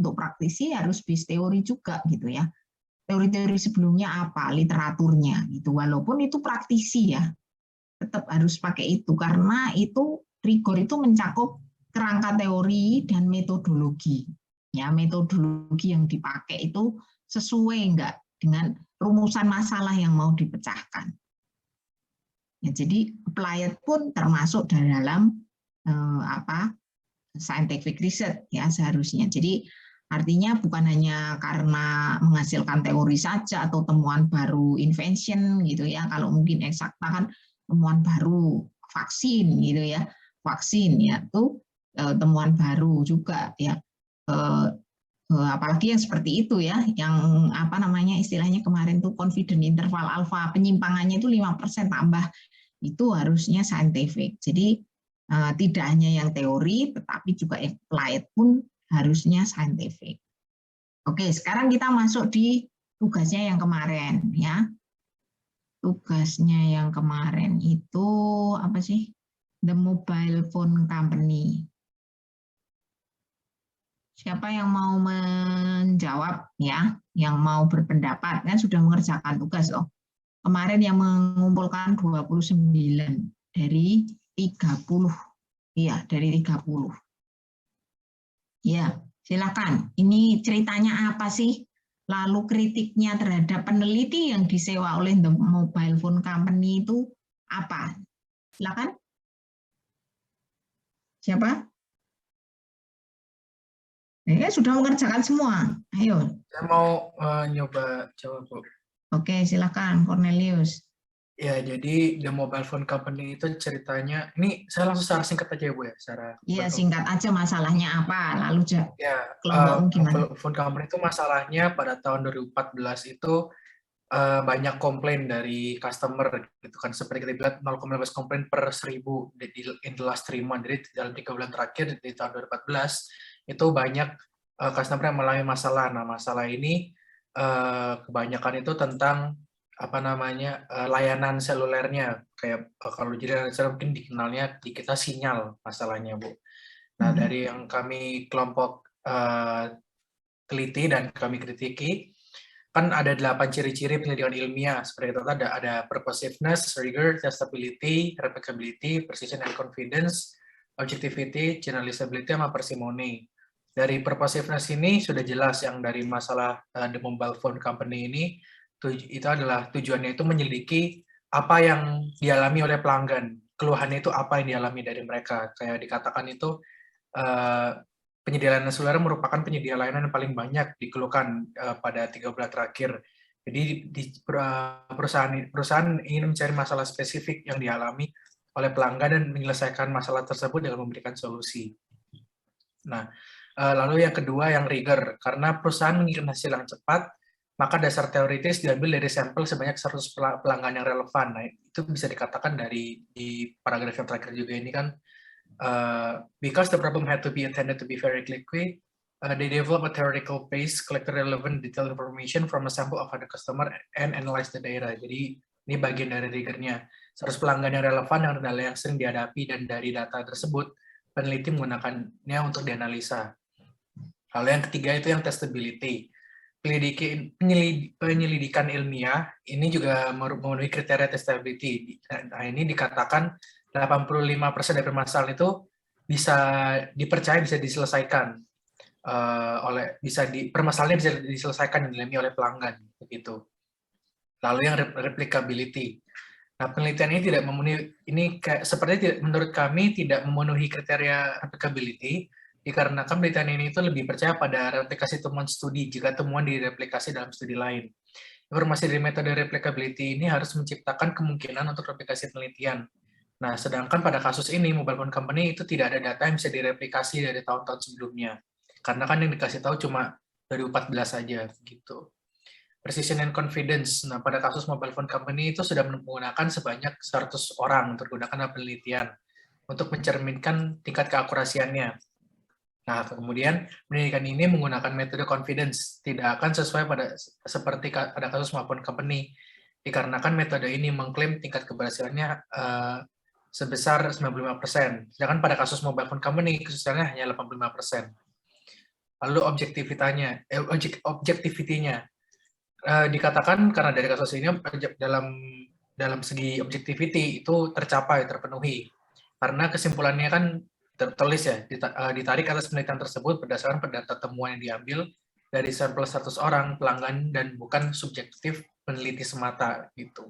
untuk praktisi harus based teori juga gitu ya. Teori-teori sebelumnya apa, literaturnya gitu. Walaupun itu praktisi ya, tetap harus pakai itu karena itu rigor itu mencakup kerangka teori dan metodologi. Ya, metodologi yang dipakai itu sesuai enggak dengan rumusan masalah yang mau dipecahkan. Ya, jadi applied pun termasuk dalam scientific research ya seharusnya. Jadi artinya bukan hanya karena menghasilkan teori saja atau temuan baru invention gitu ya. Kalau mungkin eksakta kan temuan baru vaksin gitu ya. Vaksin ya itu temuan baru juga ya. Apalagi yang seperti itu ya, yang apa namanya istilahnya kemarin tuh confidence interval alpha, penyimpangannya itu 5% tambah, itu harusnya scientific. Jadi tidak hanya yang teori, tetapi juga applied pun harusnya scientific. Oke, sekarang kita masuk di tugasnya yang kemarin ya. Tugasnya yang kemarin itu apa sih? The Mobile Phone Company. Siapa yang mau menjawab ya, yang mau berpendapat, kan sudah mengerjakan tugas loh. Kemarin yang mengumpulkan 29 dari 30. Iya, dari 30. Ya, silakan. Ini ceritanya apa sih? Lalu kritiknya terhadap peneliti yang disewa oleh The Mobile Phone Company itu apa? Silakan. Siapa? Sudah mengerjakan semua. Ayo. Saya mau nyoba jawab, Bu. Oke, silakan Cornelius. Ya, jadi The Mobile Phone Company itu ceritanya, ini saya langsung secara singkat aja Bu ya, Iya, singkat aja masalahnya apa, lalu ya, kelompokmu gimana? Mobile Phone Company itu masalahnya pada tahun 2014 itu banyak komplain dari customer gitu kan, seperti kita lihat 0,15 komplain per 1000 in the last 3 months. Jadi dalam 3 bulan terakhir di tahun 2014 itu banyak customer yang mengalami masalah. Nah, masalah ini kebanyakan itu tentang apa namanya layanan selulernya, kayak kalau jadi layanan seluler mungkin dikenalnya di kita sinyal masalahnya, Bu. Nah, dari yang kami kelompok teliti dan kami kritiki, kan ada 8 ciri-ciri penyelidikan ilmiah. Seperti itu ada purposiveness, rigor, testability, replicability, precision and confidence, objectivity, generalizability, sama parsimony. Dari purposiveness ini sudah jelas yang dari masalah The Mobile Phone Company ini, itu adalah tujuannya itu menyelidiki apa yang dialami oleh pelanggan. Keluhannya itu apa yang dialami dari mereka. Kayak dikatakan itu, penyedia layanan seluler merupakan penyedia layanan yang paling banyak dikeluhkan pada 3 bulan terakhir. Jadi perusahaan ingin mencari masalah spesifik yang dialami oleh pelanggan dan menyelesaikan masalah tersebut dengan memberikan solusi. Nah, lalu yang kedua yang rigor, karena perusahaan menginginkan hasil yang cepat, maka dasar teoritis diambil dari sampel sebanyak 100 pelanggan yang relevan. Nah, itu bisa dikatakan di paragraf yang terakhir juga ini kan, because the problem had to be attended to be very quickly, they develop a theoretical base, collect relevant detailed information from a sample of other customer and analyze the data. Jadi ini bagian dari rigornya. 100 pelanggan yang relevan yang adalah yang sering dihadapi, dan dari data tersebut peneliti menggunakannya untuk dianalisa. Lalu yang ketiga itu yang testability. Penyelidikan ilmiah ini juga memenuhi kriteria testability. Nah, ini dikatakan 85% dari permasalahan itu bisa dipercaya bisa diselesaikan permasalahannya bisa diselesaikan dan dialami oleh pelanggan begitu. Lalu yang replicability. Nah, penelitian ini tidak memenuhi, menurut kami tidak memenuhi kriteria replicability, dikarenakan penelitian ini itu lebih percaya pada replikasi temuan studi jika temuan direplikasi dalam studi lain. Informasi dari metode replicability ini harus menciptakan kemungkinan untuk replikasi penelitian. Nah, sedangkan pada kasus ini, Mobile Phone Company itu tidak ada data yang bisa direplikasi dari tahun-tahun sebelumnya. Karena kan yang dikasih tahu cuma 2014 saja, gitu. Precision and confidence. Nah, pada kasus Mobile Phone Company itu sudah menggunakan sebanyak 100 orang untuk menggunakan penelitian untuk mencerminkan tingkat keakurasiannya. Nah, kemudian penelitian ini menggunakan metode confidence, tidak akan sesuai seperti pada kasus Mobile Phone Company, dikarenakan metode ini mengklaim tingkat keberhasilannya sebesar 95%, sedangkan pada kasus Mobile Phone Company kesulitannya hanya 85%. Lalu objektivitinya dikatakan karena dari kasus ini dalam segi objectivity itu terpenuhi. Karena kesimpulannya kan tertulis ya, ditarik atas penelitian tersebut berdasarkan data temuan yang diambil dari sampel 100 orang pelanggan dan bukan subjektif peneliti semata gitu.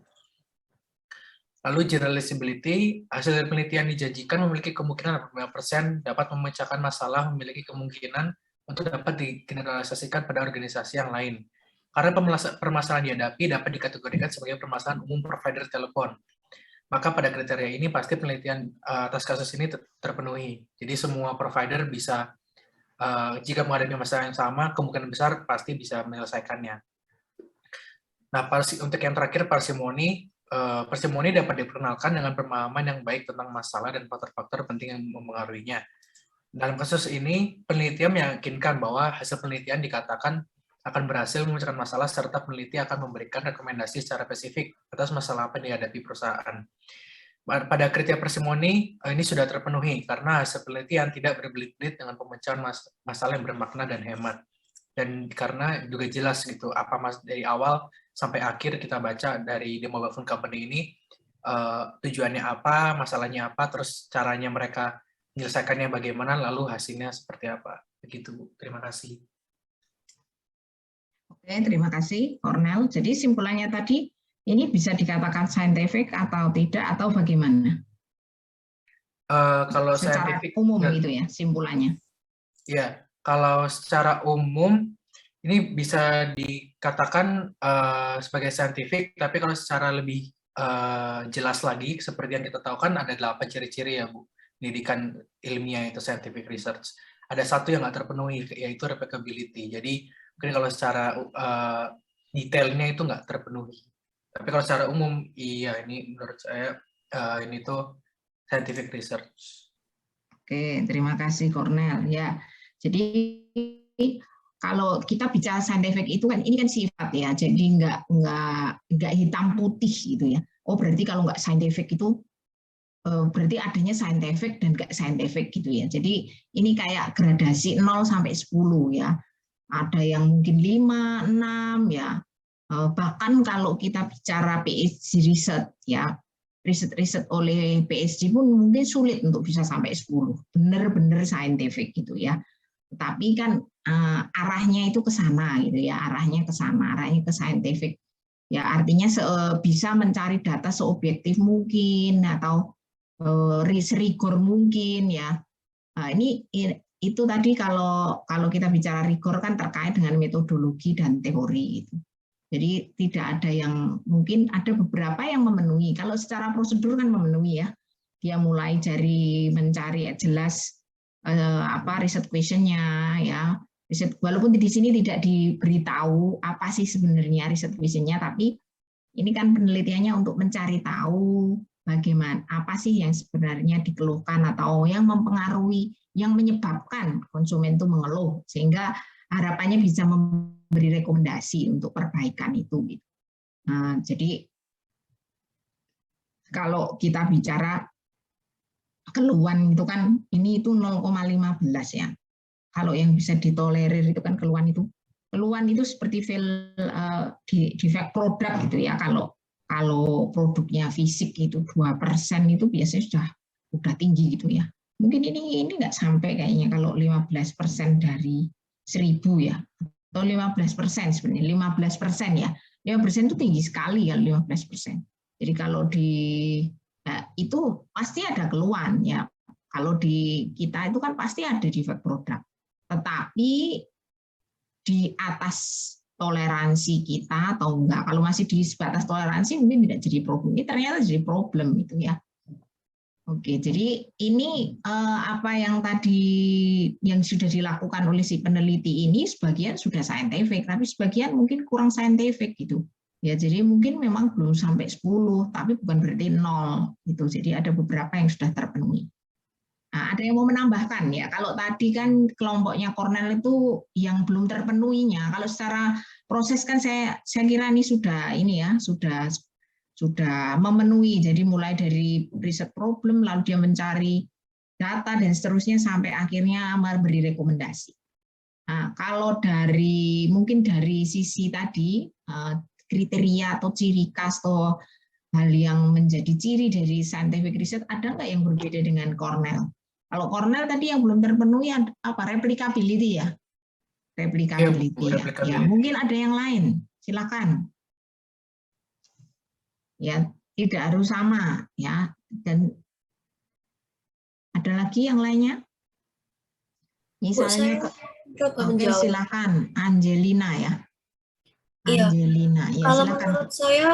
Lalu generalizability, hasil dari penelitian dijanjikan memiliki kemungkinan 85% dapat memecahkan masalah, memiliki kemungkinan untuk dapat digeneralisasikan pada organisasi yang lain. Karena permasalahan dihadapi dapat dikategorikan sebagai permasalahan umum provider telepon. Maka pada kriteria ini pasti penelitian atas kasus ini terpenuhi. Jadi semua provider bisa, jika menghadapi masalah yang sama, kemungkinan besar pasti bisa menyelesaikannya. Nah, untuk yang terakhir, parsimoni. Parsimoni dapat diperkenalkan dengan pemahaman yang baik tentang masalah dan faktor-faktor penting yang mempengaruhinya. Dalam kasus ini, penelitian meyakinkan bahwa hasil penelitian dikatakan akan berhasil memecahkan masalah serta peneliti akan memberikan rekomendasi secara spesifik atas masalah apa yang dihadapi perusahaan. Pada kriteria parsimoni, ini sudah terpenuhi karena hasil penelitian tidak berbelit-belit dengan pemecahan masalah yang bermakna dan hemat. Dan karena juga jelas gitu apa dari awal sampai akhir kita baca dari The Mobile Phone Company ini tujuannya apa, masalahnya apa, terus caranya mereka menyelesaikannya bagaimana, lalu hasilnya seperti apa. Begitu, Bu. Terima kasih. Oke, terima kasih, Cornel. Jadi simpulannya tadi, ini bisa dikatakan scientific atau tidak, atau bagaimana? Kalau secara scientific, umum gitu ya, simpulannya. Ya, kalau secara umum, ini bisa dikatakan sebagai scientific, tapi kalau secara lebih jelas lagi, seperti yang kita tahu kan ada 8 ciri-ciri ya, Bu, pendidikan ilmiah itu scientific research. Ada satu yang nggak terpenuhi, yaitu replicability. Jadi, mungkin kalau secara detailnya itu nggak terpenuhi. Tapi kalau secara umum, iya, ini menurut saya ini tuh scientific research. Oke, terima kasih Cornel. Ya, jadi kalau kita bicara scientific itu kan ini kan sifat ya, jadi nggak hitam putih gitu ya. Oh berarti kalau nggak scientific itu berarti adanya scientific dan nggak scientific gitu ya. Jadi ini kayak gradasi 0 sampai 10 ya. Ada yang mungkin 5, 6 ya. Bahkan kalau kita bicara PhD riset ya, riset oleh PhD pun mungkin sulit untuk bisa sampai 10. Benar-benar scientific gitu ya. Tapi kan arahnya itu ke sana gitu ya, arahnya ke sana, arahnya ke scientific. Ya artinya bisa mencari data seobjektif mungkin atau rigor mungkin ya. Nah, ini itu tadi kalau kita bicara rigor kan terkait dengan metodologi dan teori itu. Jadi tidak ada yang, mungkin ada beberapa yang memenuhi. Kalau secara prosedur kan memenuhi ya. Dia mulai dari mencari jelas riset questionnya ya. Riset, walaupun di sini tidak diberitahu apa sih sebenarnya riset questionnya, tapi ini kan penelitiannya untuk mencari tahu bagaimana apa sih yang sebenarnya dikeluhkan atau yang mempengaruhi, yang menyebabkan konsumen itu mengeluh, sehingga harapannya bisa memberi rekomendasi untuk perbaikan itu. Nah, jadi kalau kita bicara keluhan itu kan ini itu 0,15 ya. Kalau yang bisa ditolerir itu kan keluhan itu seperti defect produk gitu ya. Kalau produknya fisik itu 2% itu biasanya sudah tinggi gitu ya. Mungkin ini nggak sampai kayaknya kalau 15% dari 1000 ya, atau 15% sebenarnya, 15% ya. 5% itu tinggi sekali ya, 15%. Jadi kalau itu pasti ada keluhan ya. Kalau di kita itu kan pasti ada defect produk. Tetapi di atas toleransi kita atau enggak. Kalau masih di sebatas toleransi mungkin tidak jadi problem. Ini ternyata jadi problem itu ya. Oke, jadi ini apa yang tadi yang sudah dilakukan oleh si peneliti ini sebagian sudah scientific, tapi sebagian mungkin kurang scientific gitu. Ya, jadi mungkin memang belum sampai 10, tapi bukan berarti 0 gitu. Jadi ada beberapa yang sudah terpenuhi. Nah, ada yang mau menambahkan ya? Kalau tadi kan kelompoknya Cornel itu yang belum terpenuhinya. Kalau secara proses kan saya kira ini sudah memenuhi, jadi mulai dari riset problem, lalu dia mencari data dan seterusnya sampai akhirnya memberi rekomendasi. Nah, kalau mungkin dari sisi tadi kriteria atau ciri khas atau hal yang menjadi ciri dari scientific research, ada nggak yang berbeda dengan Cornell? Kalau Cornell tadi yang belum terpenuhi apa replicability ya, Ya, Bu, replicability ya. Ya replicability. mungkin ada yang lain, silakan. Ya tidak harus sama ya. Dan ada lagi yang lainnya? Bu, Misalnya, saya coba oke, menjawab. silakan Angelina ya. Iya, Angelina, ya kalau silakan. menurut saya,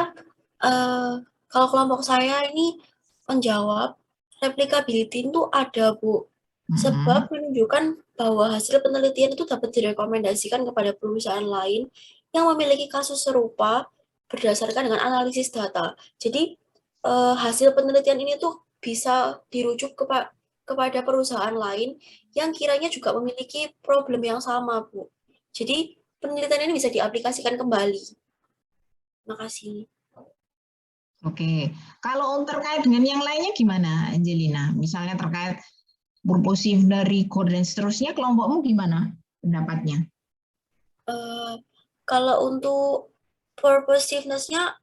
kalau kelompok saya ini menjawab replicability itu ada, Bu. Sebab menunjukkan bahwa hasil penelitian itu dapat direkomendasikan kepada perusahaan lain yang memiliki kasus serupa berdasarkan dengan analisis data. Jadi, hasil penelitian ini tuh bisa dirujuk kepada perusahaan lain yang kiranya juga memiliki problem yang sama, Bu. Jadi, penelitian ini bisa diaplikasikan kembali. Makasih. Oke, kalau terkait dengan yang lainnya gimana, Angelina? Misalnya terkait purposive dari record dan seterusnya, kelompokmu gimana pendapatnya? Kalau untuk purposiveness-nya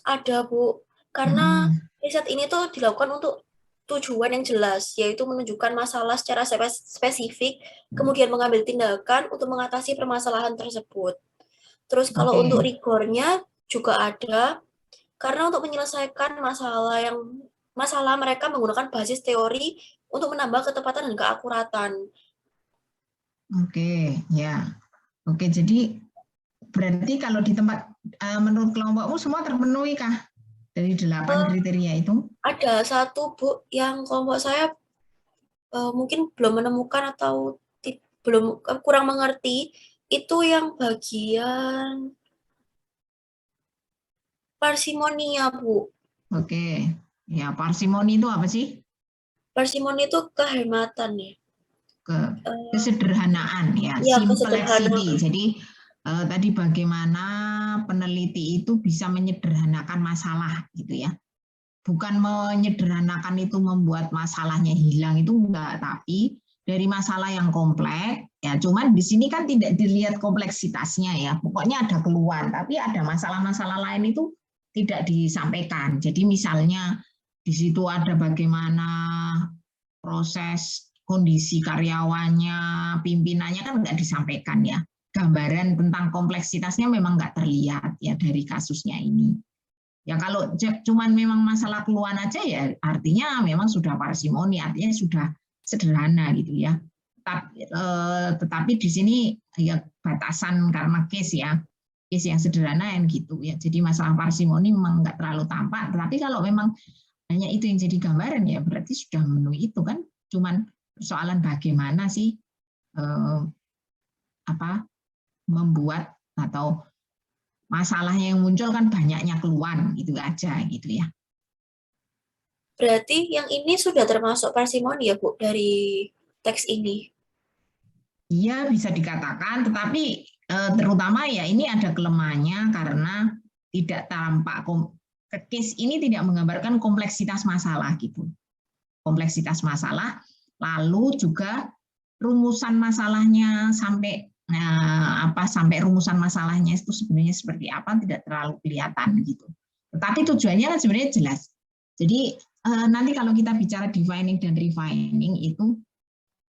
ada, Bu. Karena riset ini tuh dilakukan untuk tujuan yang jelas, yaitu menunjukkan masalah secara spesifik, kemudian mengambil tindakan untuk mengatasi permasalahan tersebut. Terus kalau untuk rigornya juga ada, karena untuk menyelesaikan masalah mereka menggunakan basis teori untuk menambah ketepatan dan keakuratan. Oke, ya. Oke, jadi berarti kalau di tempat menurut kelompokmu semua terpenuhi kah dari 8 kriteria itu? Ada satu, Bu, yang kelompok saya mungkin belum menemukan atau kurang mengerti, itu yang bagian parsimonia, Bu. Oke, ya parsimoni itu apa sih? Parsimoni itu kehematan ya. Kesederhanaan ya, Ya, simplicity. Jadi tadi bagaimana peneliti itu bisa menyederhanakan masalah gitu ya. Bukan menyederhanakan itu membuat masalahnya hilang, itu enggak, tapi dari masalah yang kompleks ya, cuman di sini kan tidak dilihat kompleksitasnya ya, pokoknya ada keluhan, tapi ada masalah-masalah lain itu tidak disampaikan. Jadi misalnya di situ ada bagaimana proses kondisi karyawannya, pimpinannya kan nggak disampaikan ya. Gambaran tentang kompleksitasnya memang nggak terlihat ya dari kasusnya ini. Ya kalau cuman memang masalah keluhan aja ya artinya memang sudah parsimoni, artinya sudah sederhana gitu ya. Tetapi di sini ya batasan karena case yang sederhana yang gitu ya. Jadi masalah parsimoni memang nggak terlalu tampak. Tetapi kalau memang hanya itu yang jadi gambaran ya berarti sudah memenuhi itu kan. Cuman persoalan bagaimana sih membuat atau masalahnya yang muncul kan banyaknya keluhan gitu aja gitu ya. Berarti yang ini sudah termasuk parsimoni ya, Bu, dari teks ini? Iya bisa dikatakan, tetapi terutama ya ini ada kelemahannya karena tidak tampak case ini tidak menggambarkan kompleksitas masalah gitu. Kompleksitas masalah, lalu juga rumusan masalahnya sampai sampai rumusan masalahnya itu sebenarnya seperti apa tidak terlalu kelihatan gitu. Tetapi tujuannya kan sebenarnya jelas. Jadi nanti kalau kita bicara defining dan refining itu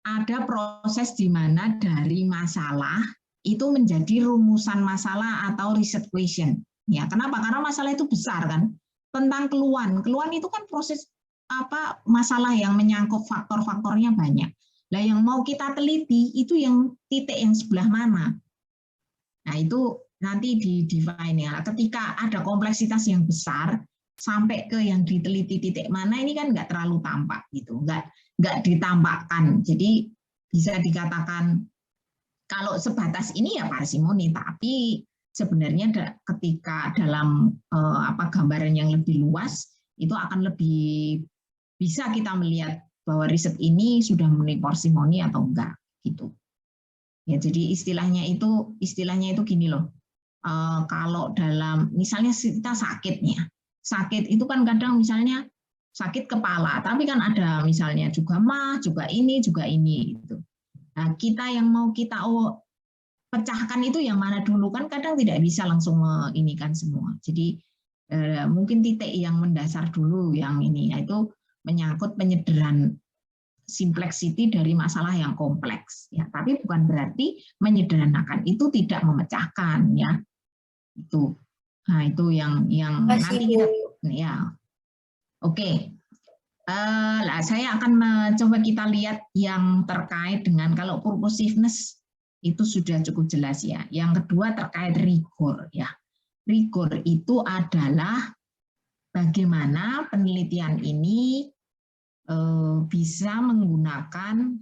ada proses di mana dari masalah itu menjadi rumusan masalah atau research question. Ya, kenapa? Karena masalah itu besar kan. Tentang keluhan. Keluhan itu kan proses masalah yang menyangkut faktor-faktornya banyak. Nah, yang mau kita teliti itu yang titik yang sebelah mana. Nah, itu nanti di define ya. Ketika ada kompleksitas yang besar sampai ke yang diteliti titik mana ini kan nggak terlalu tampak gitu, nggak ditampakkan. Jadi bisa dikatakan kalau sebatas ini ya parsimoni, tapi sebenarnya ketika dalam gambaran yang lebih luas itu akan lebih bisa kita melihat bahwa riset ini sudah memenuhi parsimoni atau enggak gitu. Ya, jadi istilahnya itu gini loh. Kalau dalam misalnya kita sakit itu kan kadang misalnya sakit kepala, tapi kan ada misalnya juga mah, juga ini gitu. Nah, kita yang mau kita pecahkan itu yang mana dulu, kan kadang tidak bisa langsung inikan semua. Jadi mungkin titik yang mendasar dulu yang ini, yaitu menyangkut penyederhan simplicity dari masalah yang kompleks, ya. Tapi bukan berarti menyederhanakan itu tidak memecahkan, ya. Itu. Nah, itu yang Masih, nanti Bu. kita, ya. Oke. Saya akan coba kita lihat yang terkait dengan, kalau purposiveness itu sudah cukup jelas, ya. Yang kedua terkait rigor, ya. Rigor itu adalah bagaimana penelitian ini bisa menggunakan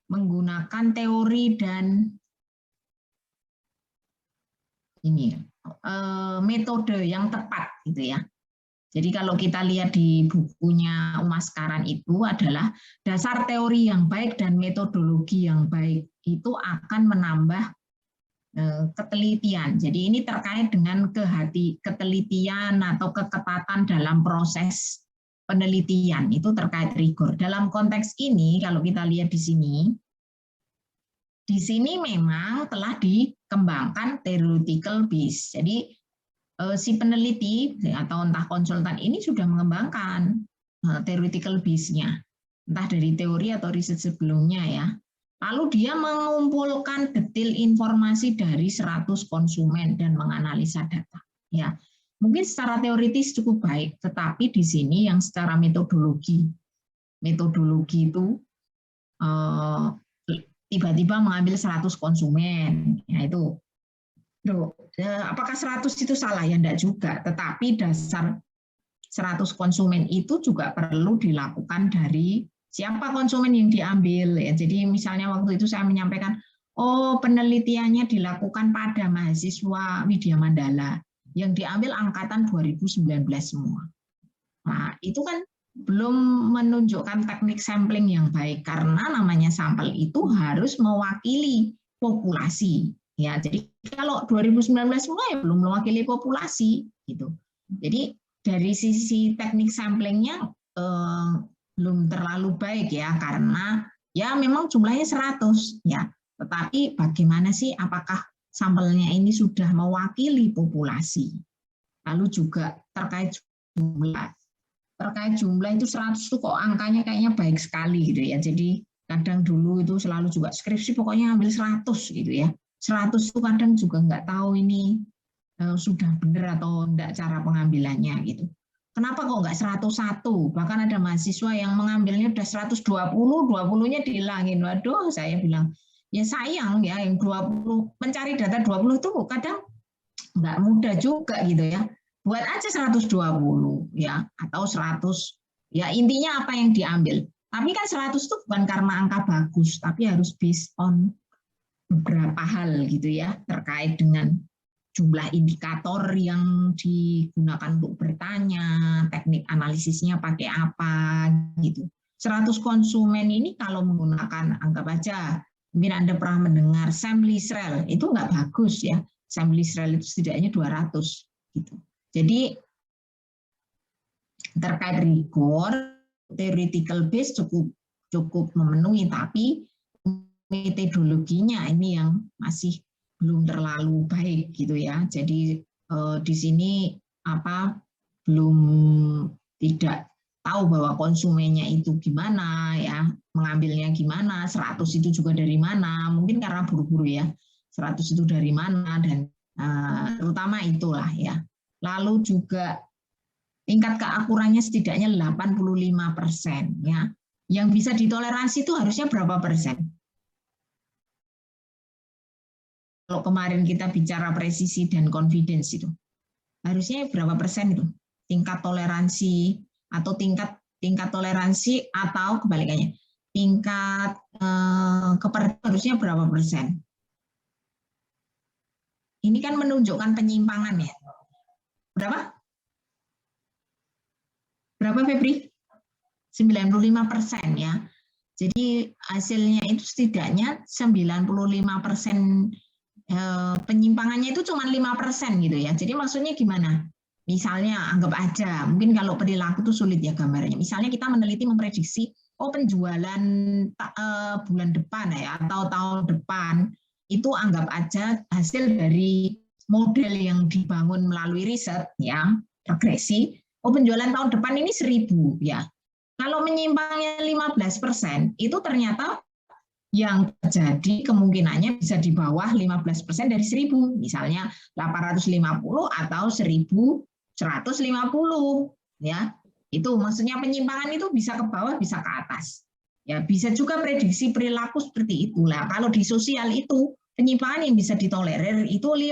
menggunakan teori dan ini metode yang tepat, gitu ya. Jadi kalau kita lihat di bukunya Umas Karan itu adalah dasar teori yang baik dan metodologi yang baik itu akan menambah ketelitian. Jadi ini terkait dengan ketelitian atau keketatan dalam proses penelitian, itu terkait rigor. Dalam konteks ini, kalau kita lihat di sini memang telah dikembangkan theoretical base. Jadi si peneliti atau entah konsultan ini sudah mengembangkan theoretical base-nya, entah dari teori atau riset sebelumnya, ya. Lalu dia mengumpulkan detail informasi dari 100 konsumen dan menganalisa data, ya. Mungkin secara teoritis cukup baik, tetapi di sini yang secara metodologi itu tiba-tiba mengambil 100 konsumen, ya itu. Apakah 100 itu salah? Ya enggak juga, tetapi dasar 100 konsumen itu juga perlu dilakukan dari siapa konsumen yang diambil, ya. Jadi misalnya waktu itu saya menyampaikan, oh penelitiannya dilakukan pada mahasiswa Widya Mandala, yang diambil angkatan 2019 semua. Nah, itu kan belum menunjukkan teknik sampling yang baik, karena namanya sampel itu harus mewakili populasi. Ya, jadi kalau 2019 semua ya belum mewakili populasi, gitu. Jadi dari sisi teknik samplingnya belum terlalu baik, ya, karena ya memang jumlahnya 100, ya. Tetapi bagaimana sih, apakah sampelnya ini sudah mewakili populasi? Lalu juga terkait jumlah. Terkait jumlah itu 100 itu kok angkanya kayaknya baik sekali, gitu ya. Jadi kadang dulu itu selalu juga skripsi pokoknya ambil 100, gitu ya. 100 itu kadang juga nggak tahu ini sudah benar atau enggak cara pengambilannya, gitu. Kenapa kok nggak 101? Bahkan ada mahasiswa yang mengambilnya udah 120, 20-nya dihilangin. Waduh, saya bilang, ya sayang ya, yang 20, mencari data 20 itu kadang nggak mudah juga, gitu ya. Buat aja 120, ya, atau 100, ya intinya apa yang diambil. Tapi kan 100 itu bukan karena angka bagus, tapi harus based on beberapa hal, gitu ya, terkait dengan jumlah indikator yang digunakan untuk bertanya, teknik analisisnya pakai apa, gitu. 100 konsumen ini kalau menggunakan, anggap aja, mungkin Anda pernah mendengar Sam Lisrel, itu nggak bagus, ya. Sam Lisrel itu setidaknya 200, gitu. Jadi terkait rigor, theoretical base cukup memenuhi, tapi metodologinya ini yang masih belum terlalu baik, gitu ya. Jadi di sini belum, tidak tahu bahwa konsumennya itu gimana, ya, mengambilnya gimana, 100 itu juga dari mana, mungkin karena buru-buru, ya, 100 itu dari mana, dan terutama itulah, ya. Lalu juga tingkat keakurannya setidaknya 85%, ya. Yang bisa ditoleransi itu harusnya berapa persen? Kalau kemarin kita bicara presisi dan confidence itu, harusnya berapa persen itu? Tingkat toleransi atau tingkat toleransi atau kebalikannya, tingkat kepercayaan harusnya berapa persen? Ini kan menunjukkan penyimpangan, ya. Berapa? Berapa, Febri? 95%, ya. Jadi hasilnya itu setidaknya 95%. Penyimpangannya itu cuma 5%, gitu ya. Jadi maksudnya gimana? Misalnya anggap aja, mungkin kalau perilaku itu sulit ya gambarnya. Misalnya kita meneliti memprediksi oh penjualan bulan depan ya atau tahun depan itu anggap aja hasil dari model yang dibangun melalui riset ya, regresi. Oh penjualan tahun depan ini 1.000 ya. Kalau menyimpangnya 15%, itu ternyata yang terjadi kemungkinannya bisa di bawah 15% dari 1.000, misalnya 850 atau 1.150 ya. Itu maksudnya penyimpangan itu bisa ke bawah, bisa ke atas. Ya, bisa juga prediksi perilaku seperti itulah. Kalau di sosial itu penyimpangan yang bisa ditolerir itu 5%.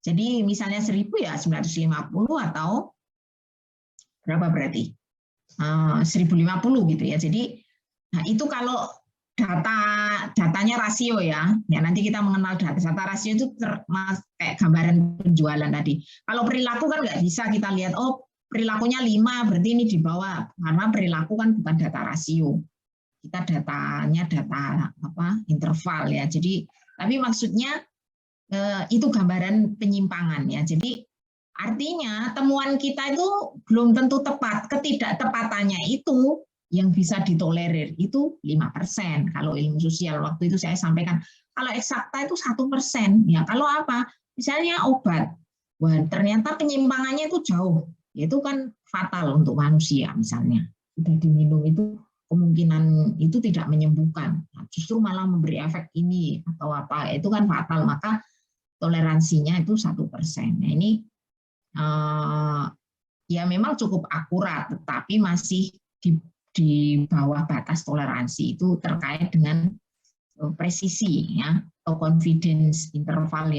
Jadi misalnya 1.000 ya 950 atau berapa berarti? 1.050 gitu ya. Jadi nah itu kalau datanya rasio ya. Ya nanti kita mengenal data rasio itu kayak gambaran penjualan tadi. Kalau perilaku kan nggak bisa kita lihat oh perilakunya 5 berarti ini di bawah karena perilaku kan bukan data rasio. Kita datanya data interval ya. Jadi tapi maksudnya itu gambaran penyimpangan ya. Jadi artinya temuan kita itu belum tentu tepat. Ketidaktepatannya itu yang bisa ditolerir itu 5%. Kalau ilmu sosial waktu itu saya sampaikan. Kalau eksakta itu 1%. Ya kalau apa? Misalnya obat. Wah, ternyata penyimpangannya itu jauh. Itu kan fatal untuk manusia misalnya. Sudah diminum itu kemungkinan itu tidak menyembuhkan. Justru malah memberi efek ini atau apa. Itu kan fatal. Maka toleransinya itu 1%. Nah ini ya memang cukup akurat, tetapi masih di bawah batas toleransi itu terkait dengan presisi ya atau confidence interval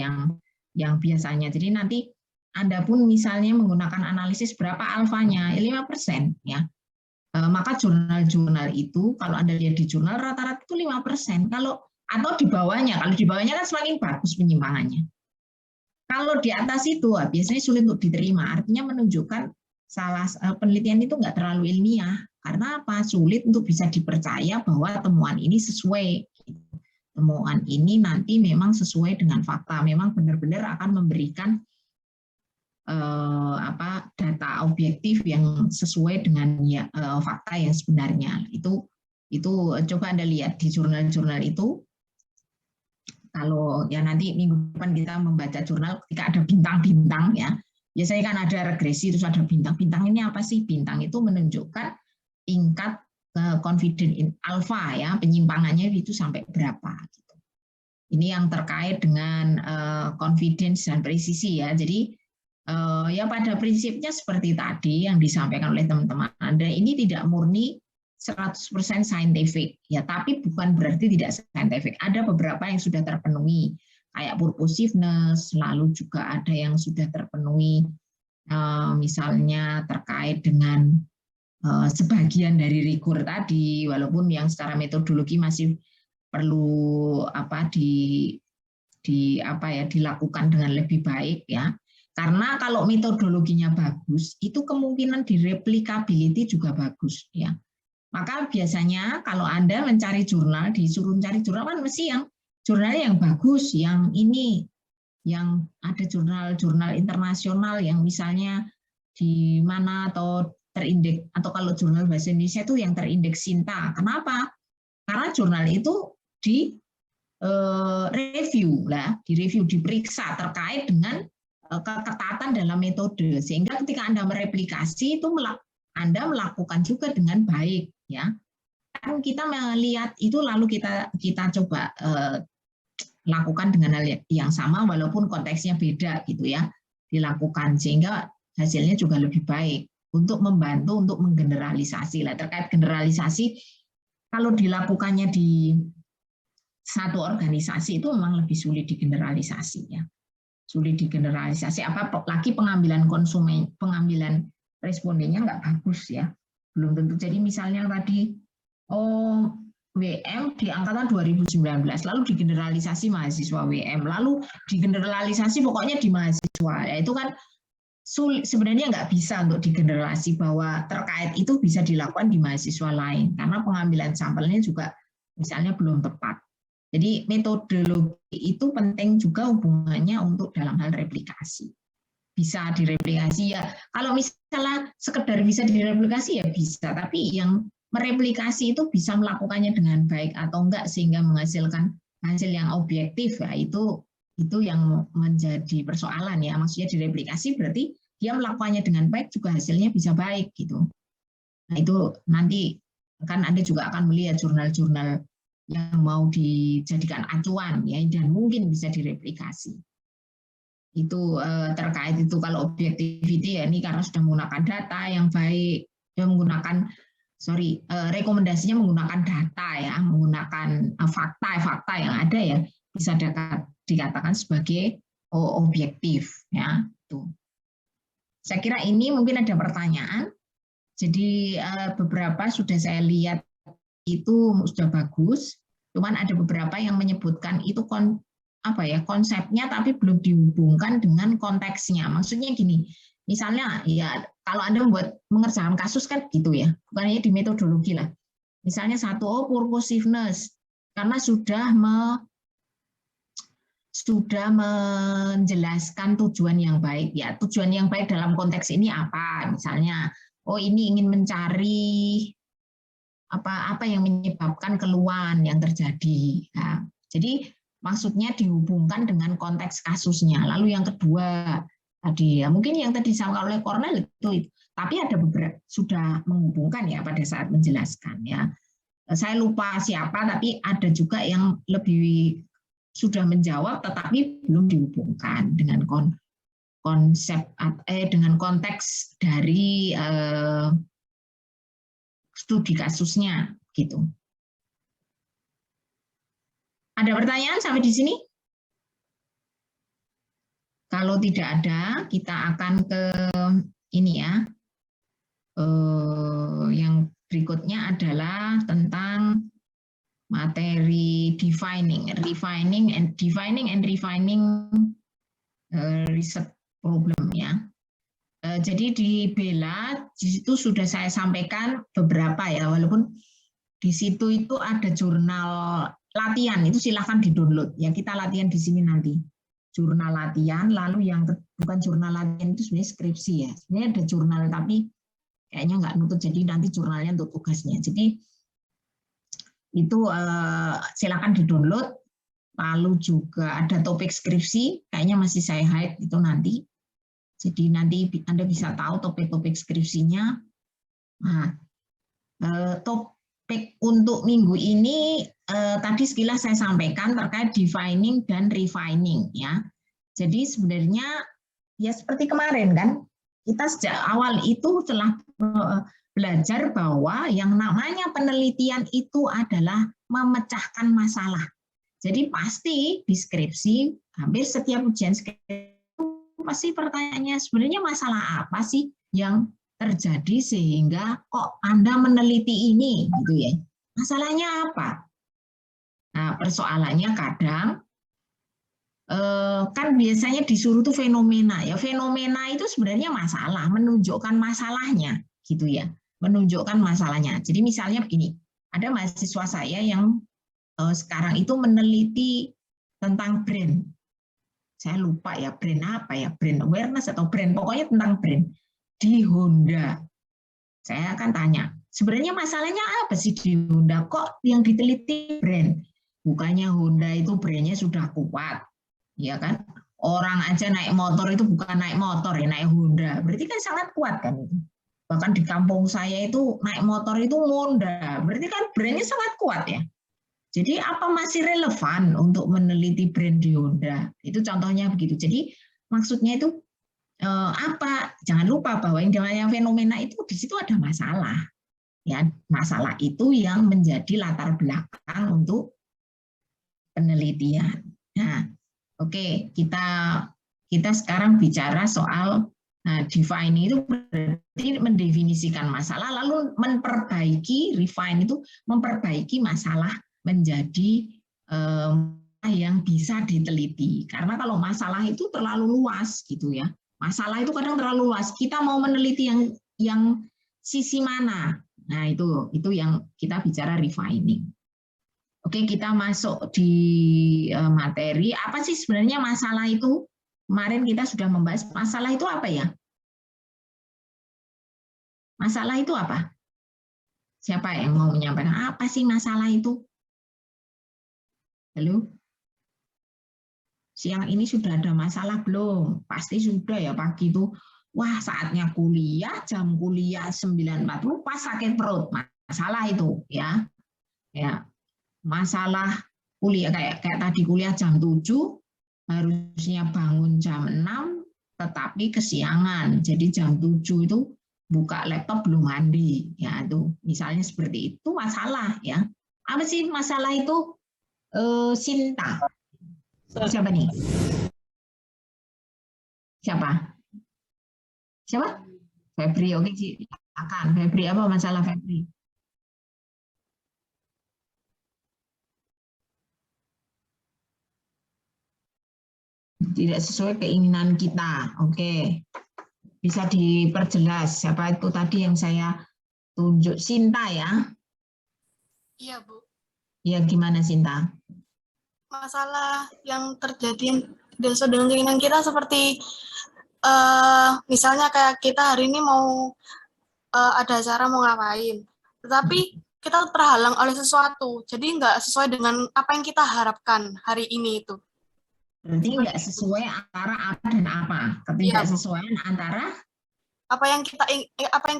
yang biasanya. Jadi nanti Anda pun misalnya menggunakan analisis berapa alfanya, 5% ya. Maka jurnal-jurnal itu kalau Anda lihat di jurnal rata-rata itu 5%. Kalau di bawahnya kan semakin bagus penyimpangannya. Kalau di atas itu biasanya sulit untuk diterima, artinya menunjukkan penelitian itu nggak terlalu ilmiah. Karena apa? Sulit untuk bisa dipercaya bahwa temuan ini sesuai. Temuan ini nanti memang sesuai dengan fakta, memang benar-benar akan memberikan data objektif yang sesuai dengan fakta yang sebenarnya. Itu coba Anda lihat di jurnal-jurnal itu. Kalau ya nanti minggu depan kita membaca jurnal ketika ada bintang-bintang ya. Biasanya kan ada regresi terus ada bintang. Bintang ini apa sih? Bintang itu menunjukkan tingkat confidence alpha ya, penyimpangannya itu sampai berapa gitu. Ini yang terkait dengan confidence dan presisi ya. Jadi ya pada prinsipnya seperti tadi yang disampaikan oleh teman-teman Anda, ini tidak murni 100% scientific ya, tapi bukan berarti tidak scientific. Ada beberapa yang sudah terpenuhi kayak purposiveness, lalu juga ada yang sudah terpenuhi misalnya terkait dengan sebagian dari rigor tadi, walaupun yang secara metodologi masih perlu dilakukan dengan lebih baik ya. Karena kalau metodologinya bagus, itu kemungkinan direplikability juga bagus ya. Maka biasanya kalau Anda mencari jurnal, disuruh mencari jurnal kan mesti yang jurnalnya yang bagus, yang ini, yang ada jurnal-jurnal internasional yang misalnya di mana atau terindeks, atau kalau jurnal bahasa Indonesia itu yang terindeks Sinta. Kenapa? Karena jurnal itu di review lah, diperiksa terkait dengan keketatan dalam metode, sehingga ketika Anda mereplikasi itu Anda melakukan juga dengan baik ya. Kan kita melihat itu lalu kita coba lakukan dengan hal yang sama walaupun konteksnya beda gitu ya, dilakukan sehingga hasilnya juga lebih baik untuk membantu untuk menggeneralisasi lah. Terkait generalisasi kalau dilakukannya di satu organisasi itu memang lebih sulit digeneralisasi ya. Sulit digeneralisasi, apalagi pengambilan respondennya nggak bagus ya, belum tentu. Jadi misalnya tadi WM di angkatan 2019 lalu digeneralisasi mahasiswa WM, lalu digeneralisasi pokoknya di mahasiswa ya, itu kan sulit, sebenarnya nggak bisa untuk digeneralisasi bahwa terkait itu bisa dilakukan di mahasiswa lain karena pengambilan sampelnya juga misalnya belum tepat. Jadi metodologi itu penting juga hubungannya untuk dalam hal replikasi. Bisa direplikasi ya. Kalau misalnya sekedar bisa direplikasi ya bisa, tapi yang mereplikasi itu bisa melakukannya dengan baik atau enggak sehingga menghasilkan hasil yang objektif, ya itu yang menjadi persoalan ya. Maksudnya direplikasi berarti dia melakukannya dengan baik juga hasilnya bisa baik gitu. Nah itu nanti kan Anda juga akan melihat jurnal-jurnal yang mau dijadikan acuan ya dan mungkin bisa direplikasi. Itu terkait itu kalau objectivity ya ini karena sudah menggunakan data yang baik, sudah menggunakan rekomendasinya menggunakan data ya, menggunakan fakta yang ada ya bisa dikatakan sebagai objektif ya. Tuh. Saya kira ini mungkin ada pertanyaan. Jadi beberapa sudah saya lihat itu sudah bagus, cuman ada beberapa yang menyebutkan itu konsepnya tapi belum dihubungkan dengan konteksnya. Maksudnya gini, misalnya ya kalau Anda mengerjakan kasus kan gitu ya, bukan hanya di metodologi lah. Misalnya purposiveness karena sudah menjelaskan tujuan yang baik ya. Tujuan yang baik dalam konteks ini apa? Misalnya ini ingin mencari apa yang menyebabkan keluhan yang terjadi. Nah, jadi maksudnya dihubungkan dengan konteks kasusnya. Lalu yang kedua tadi ya mungkin yang tadi disampaikan oleh Cornel itu, tapi ada beberapa sudah menghubungkan ya pada saat menjelaskan ya. Saya lupa siapa, tapi ada juga yang lebih sudah menjawab tetapi belum dihubungkan dengan dengan konteks dari studi kasusnya gitu. Ada pertanyaan sampai di sini? Kalau tidak ada, kita akan ke ini ya. Yang berikutnya adalah tentang materi defining and refining research problem ya. Jadi di BELA di situ sudah saya sampaikan beberapa ya, walaupun di situ itu ada jurnal latihan, itu silahkan di-download ya, kita latihan di sini nanti jurnal latihan. Lalu yang bukan jurnal latihan itu sebenarnya skripsi ya, sebenarnya ada jurnal tapi kayaknya nggak nutut, jadi nanti jurnalnya untuk tugasnya. Jadi itu silahkan di-download. Lalu juga ada topik skripsi, kayaknya masih saya hide itu nanti. Jadi nanti Anda bisa tahu topik-topik skripsinya. Nah, topik untuk minggu ini tadi sekilas saya sampaikan terkait defining dan refining ya. Jadi sebenarnya ya seperti kemarin kan, kita sejak awal itu telah belajar bahwa yang namanya penelitian itu adalah memecahkan masalah. Jadi pasti di skripsi, hampir setiap ujian skripsi pasti pertanyaannya sebenarnya masalah apa sih yang terjadi sehingga kok Anda meneliti ini gitu ya. Masalahnya apa? Nah, persoalannya kadang kan biasanya disuruh tuh fenomena ya. Fenomena itu sebenarnya masalah, menunjukkan masalahnya gitu ya. Menunjukkan masalahnya. Jadi misalnya begini, ada mahasiswa saya yang sekarang itu meneliti tentang brand. Saya lupa ya brand apa ya, brand awareness atau brand, pokoknya tentang brand di Honda. Saya akan tanya, sebenarnya masalahnya apa sih di Honda? Kok yang diteliti brand? Bukannya Honda itu brandnya sudah kuat, ya kan? Orang aja naik motor itu bukan naik motor ya, naik Honda. Berarti kan sangat kuat kan itu. Bahkan di kampung saya itu naik motor itu Honda. Berarti kan brandnya sangat kuat ya. Jadi apa masih relevan untuk meneliti brand di Honda? Itu contohnya begitu. Jadi maksudnya itu apa? Jangan lupa bahwa yang namanya fenomena itu di situ ada masalah. Ya, masalah itu yang menjadi latar belakang untuk penelitian. Nah, oke, kita sekarang bicara soal defining itu berarti mendefinisikan masalah, lalu memperbaiki, refine itu memperbaiki masalah menjadi yang bisa diteliti. Karena kalau masalah itu terlalu luas gitu ya. Masalah itu kadang terlalu luas. Kita mau meneliti yang sisi mana? Nah, itu yang kita bicara refining. Oke, kita masuk di materi. Apa sih sebenarnya masalah itu? Kemarin kita sudah membahas masalah itu apa ya? Masalah itu apa? Siapa yang mau menyampaikan apa sih masalah itu? Halo? Siang ini sudah ada masalah belum? Pasti sudah ya pagi itu. Wah, saatnya kuliah, jam kuliah 9.40 pas sakit perut. Masalah itu ya. Ya, masalah kuliah kayak tadi kuliah jam 7 harusnya bangun jam 6 tetapi kesiangan. Jadi jam 7 itu buka laptop belum mandi. Ya, itu misalnya seperti itu masalah ya. Apa sih masalah itu? Sinta. Siapa nih? Siapa? Siapa? Febri, oke sih. Akan Febri, apa masalah Febri? Tidak sesuai keinginan kita. Oke. Bisa diperjelas siapa itu tadi yang saya tunjuk? Sinta ya? Iya, Bu. Ya, gimana Sinta? Masalah yang terjadi tidak sesuai dengan keinginan kita seperti misalnya kayak kita hari ini mau ada acara mau ngapain, tetapi kita terhalang oleh sesuatu, jadi nggak sesuai dengan apa yang kita harapkan hari ini itu. Berarti nggak sesuai antara apa dan apa? Ketidaksesuaian antara apa yang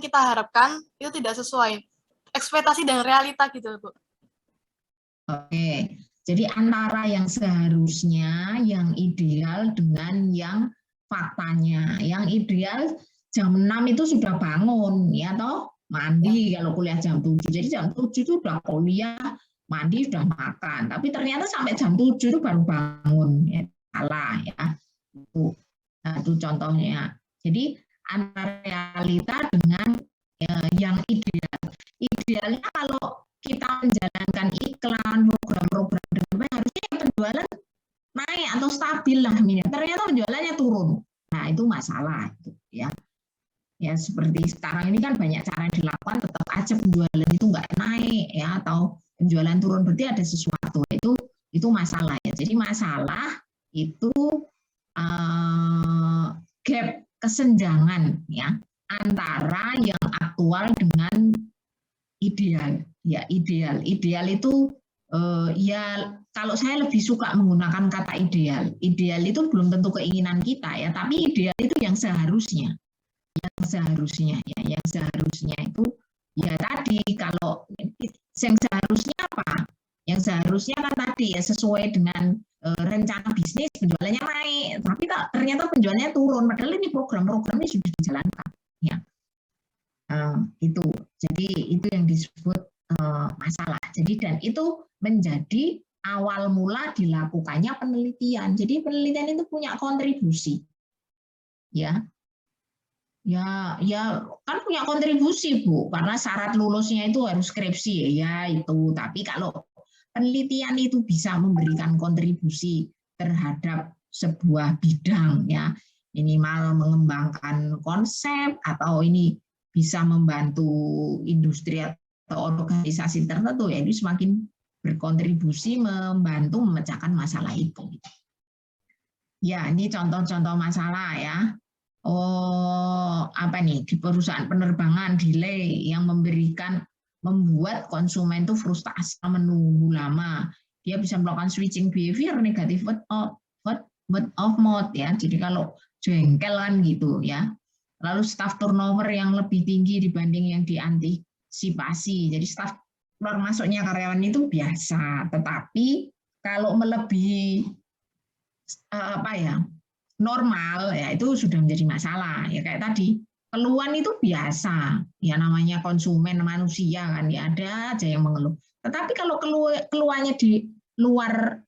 kita harapkan itu tidak sesuai ekspektasi dan realita gitu, Bu. Oke. Jadi antara yang seharusnya, yang ideal dengan yang faktanya. Yang ideal jam 6 itu sudah bangun, ya toh? Mandi kalau kuliah jam 7. Jadi jam 7 itu sudah kuliah, mandi, sudah makan. Tapi ternyata sampai jam 7 itu baru bangun. Ya, salah ya. Itu contohnya. Jadi antara realita dengan yang ideal. Idealnya kalau kita menjalankan iklan, program-program dengan baik, harusnya penjualan naik atau stabil lah minimal. Ternyata penjualannya turun. Nah, itu masalah ya. Ya seperti sekarang ini kan banyak cara yang dilakukan tetap aja penjualan itu nggak naik ya atau penjualan turun, berarti ada sesuatu. Itu masalah ya. Jadi masalah itu gap kesenjangan ya antara yang aktual dengan ideal. Ya, ideal itu ya kalau saya lebih suka menggunakan kata ideal. Ideal itu belum tentu keinginan kita ya, tapi ideal itu yang seharusnya. Yang seharusnya itu ya tadi kalau yang seharusnya apa? Yang seharusnya kan tadi ya sesuai dengan rencana bisnis penjualannya naik, tapi ternyata penjualannya turun padahal ini program-programnya sudah dijalankan ya. Itu jadi itu yang disebut masalah. Jadi dan itu menjadi awal mula dilakukannya penelitian. Jadi penelitian itu punya kontribusi ya kan punya kontribusi Bu, karena syarat lulusnya itu harus skripsi ya itu. Tapi kalau penelitian itu bisa memberikan kontribusi terhadap sebuah bidang ya, minimal mengembangkan konsep atau ini bisa membantu industri atau organisasi tertentu, ya itu semakin berkontribusi membantu memecahkan masalah itu. Ya, ini contoh-contoh masalah ya. Apa nih, di perusahaan penerbangan delay yang membuat konsumen itu frustasi menunggu lama. Dia bisa melakukan switching behavior negatif word of mouth ya. Jadi kalau jengkel kan gitu ya. Lalu staff turnover yang lebih tinggi dibanding yang diantisipasi. Jadi staff keluar masuknya karyawan itu biasa, tetapi kalau melebihi normal ya itu sudah menjadi masalah. Ya kayak tadi, keluhan itu biasa. Ya namanya konsumen manusia kan, ya ada aja yang mengeluh. Tetapi kalau keluhannya di luar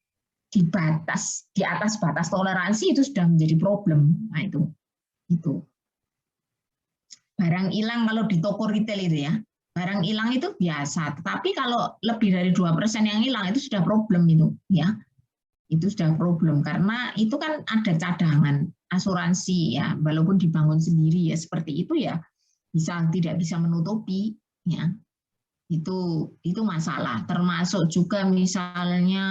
di atas batas toleransi itu sudah menjadi problem. Nah, itu. Barang hilang kalau di toko retail itu ya. Barang hilang itu biasa, tetapi kalau lebih dari 2% yang hilang itu sudah problem itu, ya. Itu sudah problem karena itu kan ada cadangan asuransi ya, walaupun dibangun sendiri ya seperti itu ya tidak bisa menutupi ya. Itu masalah. Termasuk juga misalnya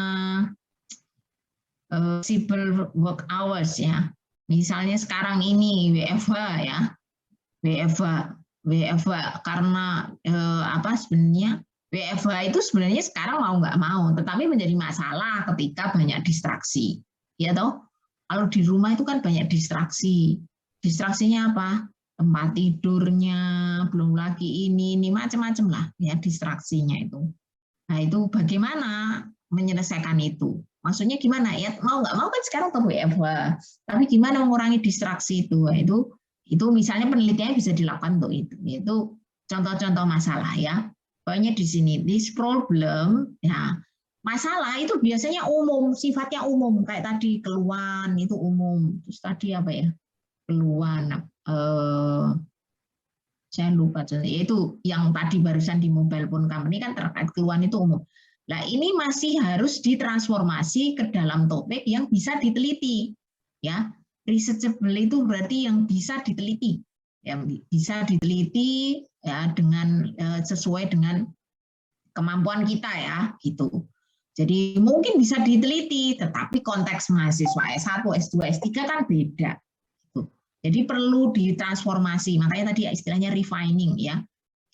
flexible work hours ya. Misalnya sekarang ini WFH ya. WFH WFH karena apa sebenarnya WFH itu sebenarnya sekarang mau nggak mau, tetapi menjadi masalah ketika banyak distraksi, ya toh. Kalau di rumah itu kan banyak distraksi. Distraksinya apa? Tempat tidurnya, belum lagi ini macam-macam lah ya distraksinya itu. Nah itu bagaimana menyelesaikan itu? Maksudnya gimana ya? Mau nggak mau kan sekarang ke WFH, tapi gimana mengurangi distraksi itu? Nah, itu misalnya penelitiannya bisa dilakukan untuk itu. Itu contoh-contoh masalah ya. Pokoknya di sini this problem ya. Masalah itu biasanya umum, sifatnya umum kayak tadi keluhan itu umum. Terus tadi apa ya? Keluhan saya lupa, yaitu yang tadi barusan di mobile phone company kan terkait keluhan itu umum. Nah ini masih harus ditransformasi ke dalam topik yang bisa diteliti, ya. Researchable itu berarti yang bisa diteliti, yang bisa diteliti ya dengan sesuai dengan kemampuan kita ya, gitu. Jadi mungkin bisa diteliti, tetapi konteks mahasiswa S1, S2, S3 kan beda. Jadi perlu ditransformasi, makanya tadi istilahnya refining ya.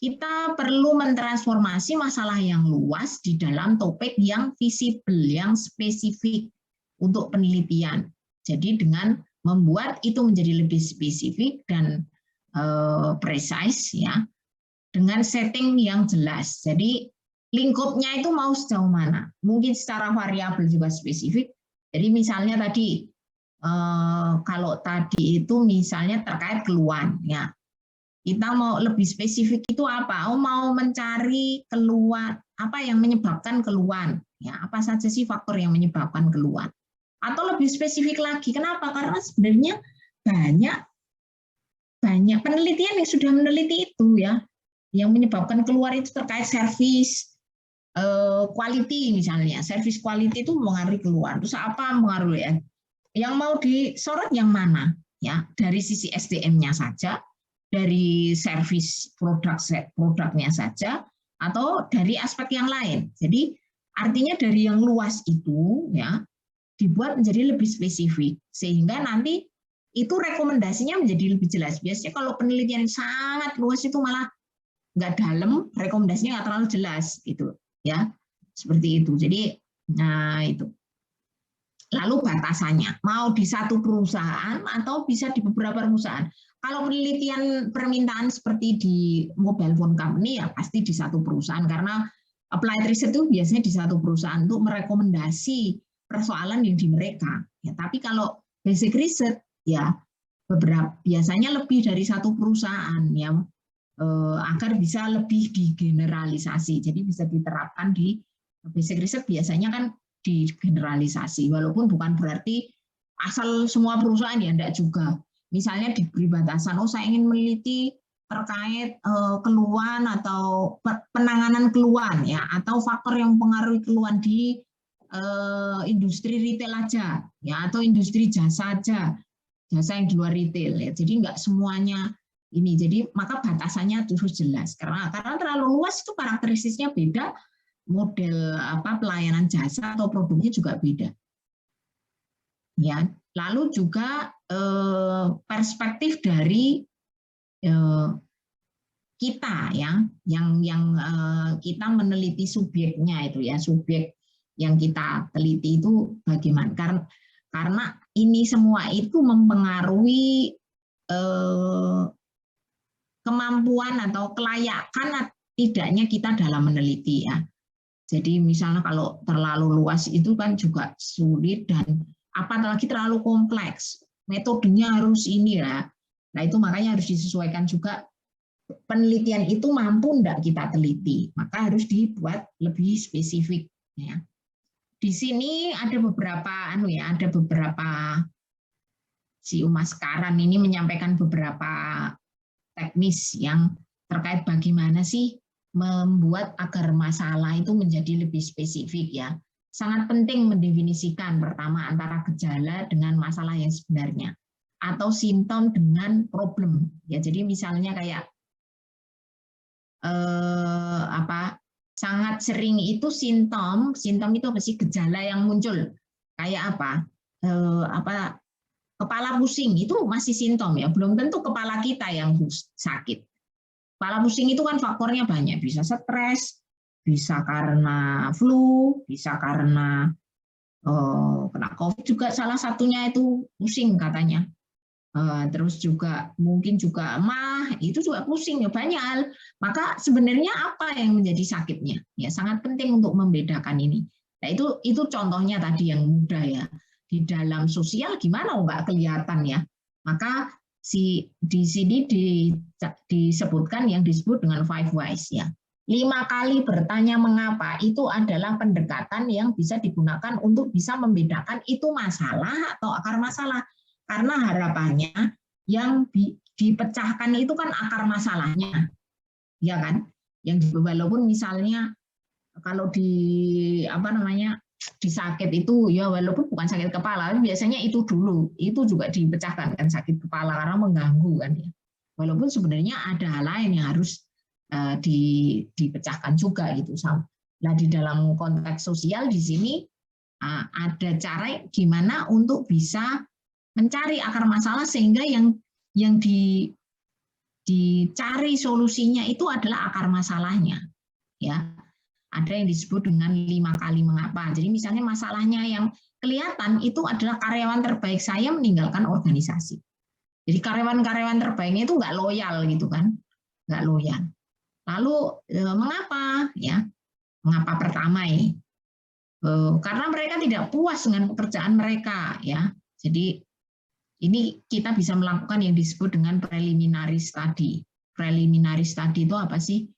Kita perlu mentransformasi masalah yang luas di dalam topik yang visible, yang spesifik untuk penelitian. Jadi dengan membuat itu menjadi lebih spesifik dan precise ya, dengan setting yang jelas. Jadi lingkupnya itu mau sejauh mana? Mungkin secara variabel juga spesifik. Jadi misalnya tadi kalau tadi itu misalnya terkait keluhan ya, kita mau lebih spesifik itu apa? Mau mencari keluhan, apa yang menyebabkan keluhan ya, apa saja sih faktor yang menyebabkan keluhan, atau lebih spesifik lagi kenapa? Karena sebenarnya banyak penelitian yang sudah meneliti itu ya, yang menyebabkan keluhan itu terkait service quality misalnya, service quality itu mengaruhi keluhan. Terus apa mengaruhi ya? Yang mau disorot yang mana? Ya, dari sisi SDM-nya saja, dari service produknya saja, atau dari aspek yang lain. Jadi artinya dari yang luas itu ya dibuat menjadi lebih spesifik sehingga nanti itu rekomendasinya menjadi lebih jelas. Biasanya kalau penelitian yang sangat luas itu malah nggak dalam, rekomendasinya nggak terlalu jelas gitu ya, seperti itu. Jadi nah itu. Lalu batasannya, mau di satu perusahaan atau bisa di beberapa perusahaan. Kalau penelitian permintaan seperti di mobile phone company ya pasti di satu perusahaan, karena applied research itu biasanya di satu perusahaan untuk merekomendasi persoalan yang di mereka. Ya, tapi kalau basic research ya biasanya lebih dari satu perusahaan ya, agar bisa lebih digeneralisasi. Jadi bisa diterapkan di basic research biasanya kan digeneralisasi, walaupun bukan berarti asal semua perusahaan ya, enggak juga. Misalnya diberi batasan, oh saya ingin meneliti terkait keluhan atau penanganan keluhan ya, atau faktor yang mempengaruhi keluhan di industri retail aja ya, atau industri jasa aja, jasa yang di luar retail ya. Jadi enggak semuanya ini. Jadi maka batasannya terus jelas, karena terlalu luas itu karakteristiknya beda. Model apa pelayanan jasa atau produknya juga beda. Ya, lalu juga perspektif dari kita ya, yang kita meneliti subjeknya itu ya, subjek yang kita teliti itu bagaimana? Karena ini semua itu mempengaruhi kemampuan atau kelayakan tidaknya kita dalam meneliti ya. Jadi misalnya kalau terlalu luas itu kan juga sulit, dan apalagi terlalu kompleks, metodenya harus ini ya. Nah itu makanya harus disesuaikan juga, penelitian itu mampu enggak kita teliti, maka harus dibuat lebih spesifik ya. Di sini ada beberapa ada beberapa si Umas Karan ini menyampaikan beberapa teknis yang terkait bagaimana sih membuat agar masalah itu menjadi lebih spesifik ya. Sangat penting mendefinisikan pertama antara gejala dengan masalah yang sebenarnya, atau simptom dengan problem ya. Jadi misalnya kayak sangat sering itu simptom itu apa sih, gejala yang muncul kayak apa kepala pusing itu masih simptom ya, belum tentu kepala kita yang sakit. Kepala pusing itu kan faktornya banyak, bisa stres, bisa karena flu, bisa karena kena COVID juga salah satunya itu pusing katanya. Terus juga mungkin juga emah, itu juga pusing ya banyak hal. Maka sebenarnya apa yang menjadi sakitnya? Ya sangat penting untuk membedakan ini. Nah, itu contohnya tadi yang mudah ya. Di dalam sosial gimana nggak kelihatan ya. Maka di sini disebutkan yang disebut dengan 5 whys ya. 5 kali bertanya mengapa itu adalah pendekatan yang bisa digunakan untuk bisa membedakan itu masalah atau akar masalah. Karena harapannya yang dipecahkan itu kan akar masalahnya, ya kan? Yang walaupun misalnya kalau di di sakit itu ya walaupun bukan sakit kepala, biasanya itu dulu, itu juga dipecahkan kan sakit kepala karena mengganggu kan ya. Walaupun sebenarnya ada hal lain yang harus dipecahkan juga gitu. Nah di dalam konteks sosial di sini ada cara gimana untuk bisa mencari akar masalah sehingga yang dicari solusinya itu adalah akar masalahnya ya. Ada yang disebut dengan 5 kali mengapa. Jadi misalnya masalahnya yang kelihatan itu adalah karyawan terbaik saya meninggalkan organisasi. Jadi karyawan-karyawan terbaiknya itu nggak loyal gitu kan, nggak loyal. Lalu mengapa ya? Mengapa pertama ini? Karena mereka tidak puas dengan pekerjaan mereka ya. Jadi ini kita bisa melakukan yang disebut dengan preliminary study. Preliminary study itu apa sih?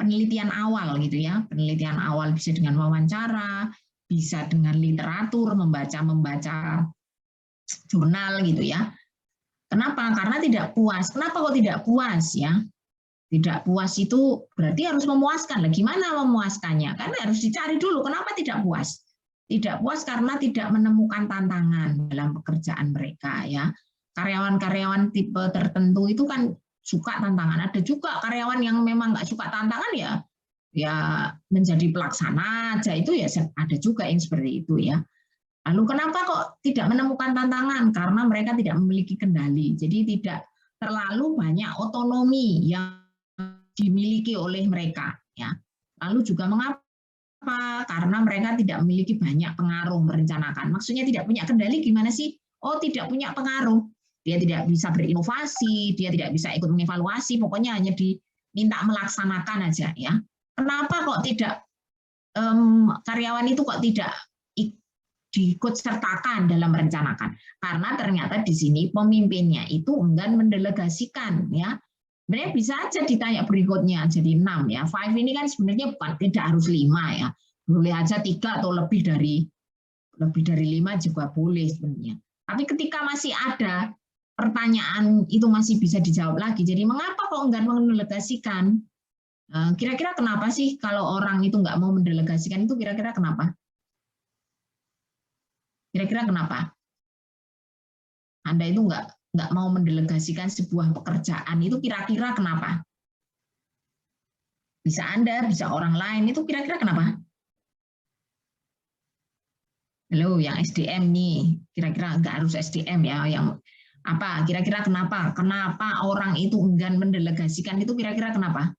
Penelitian awal gitu ya. Penelitian awal bisa dengan wawancara, bisa dengan literatur, membaca jurnal gitu ya. Kenapa? Karena tidak puas. Kenapa kok tidak puas ya? Tidak puas itu berarti harus memuaskan. Lah gimana memuaskannya? Karena harus dicari dulu kenapa tidak puas. Tidak puas karena tidak menemukan tantangan dalam pekerjaan mereka ya. Karyawan-karyawan tipe tertentu itu kan suka tantangan. Ada juga karyawan yang memang nggak suka tantangan ya menjadi pelaksana aja itu ya ada juga yang seperti itu ya. Lalu kenapa kok tidak menemukan tantangan? Karena mereka tidak memiliki kendali. Jadi tidak terlalu banyak otonomi yang dimiliki oleh mereka ya. Lalu juga mengapa? Karena mereka tidak memiliki banyak pengaruh merencanakan. Maksudnya tidak punya kendali gimana sih? Oh, tidak punya pengaruh. Dia tidak bisa berinovasi, dia tidak bisa ikut mengevaluasi, pokoknya hanya diminta melaksanakan aja ya. Kenapa kok tidak karyawan itu kok tidak diikut sertakan dalam merencanakan? Karena ternyata di sini pemimpinnya itu enggan mendelegasikan ya. Sebenarnya bisa aja ditanya berikutnya jadi 6 ya. 5 ini kan sebenarnya bukan tidak harus 5 ya. Boleh aja 3 atau lebih dari 5 juga boleh sebenarnya. Tapi ketika masih ada pertanyaan itu masih bisa dijawab lagi. Jadi mengapa kok enggak mendelegasikan? Kira-kira kenapa sih kalau orang itu nggak mau mendelegasikan itu kira-kira kenapa? Kira-kira kenapa? Anda itu nggak mau mendelegasikan sebuah pekerjaan itu kira-kira kenapa? Bisa Anda, bisa orang lain, itu kira-kira kenapa? Halo, yang SDM nih, kira-kira nggak harus SDM ya, yang apa? Kira-kira kenapa? Kenapa orang itu enggan mendelegasikan itu kira-kira kenapa?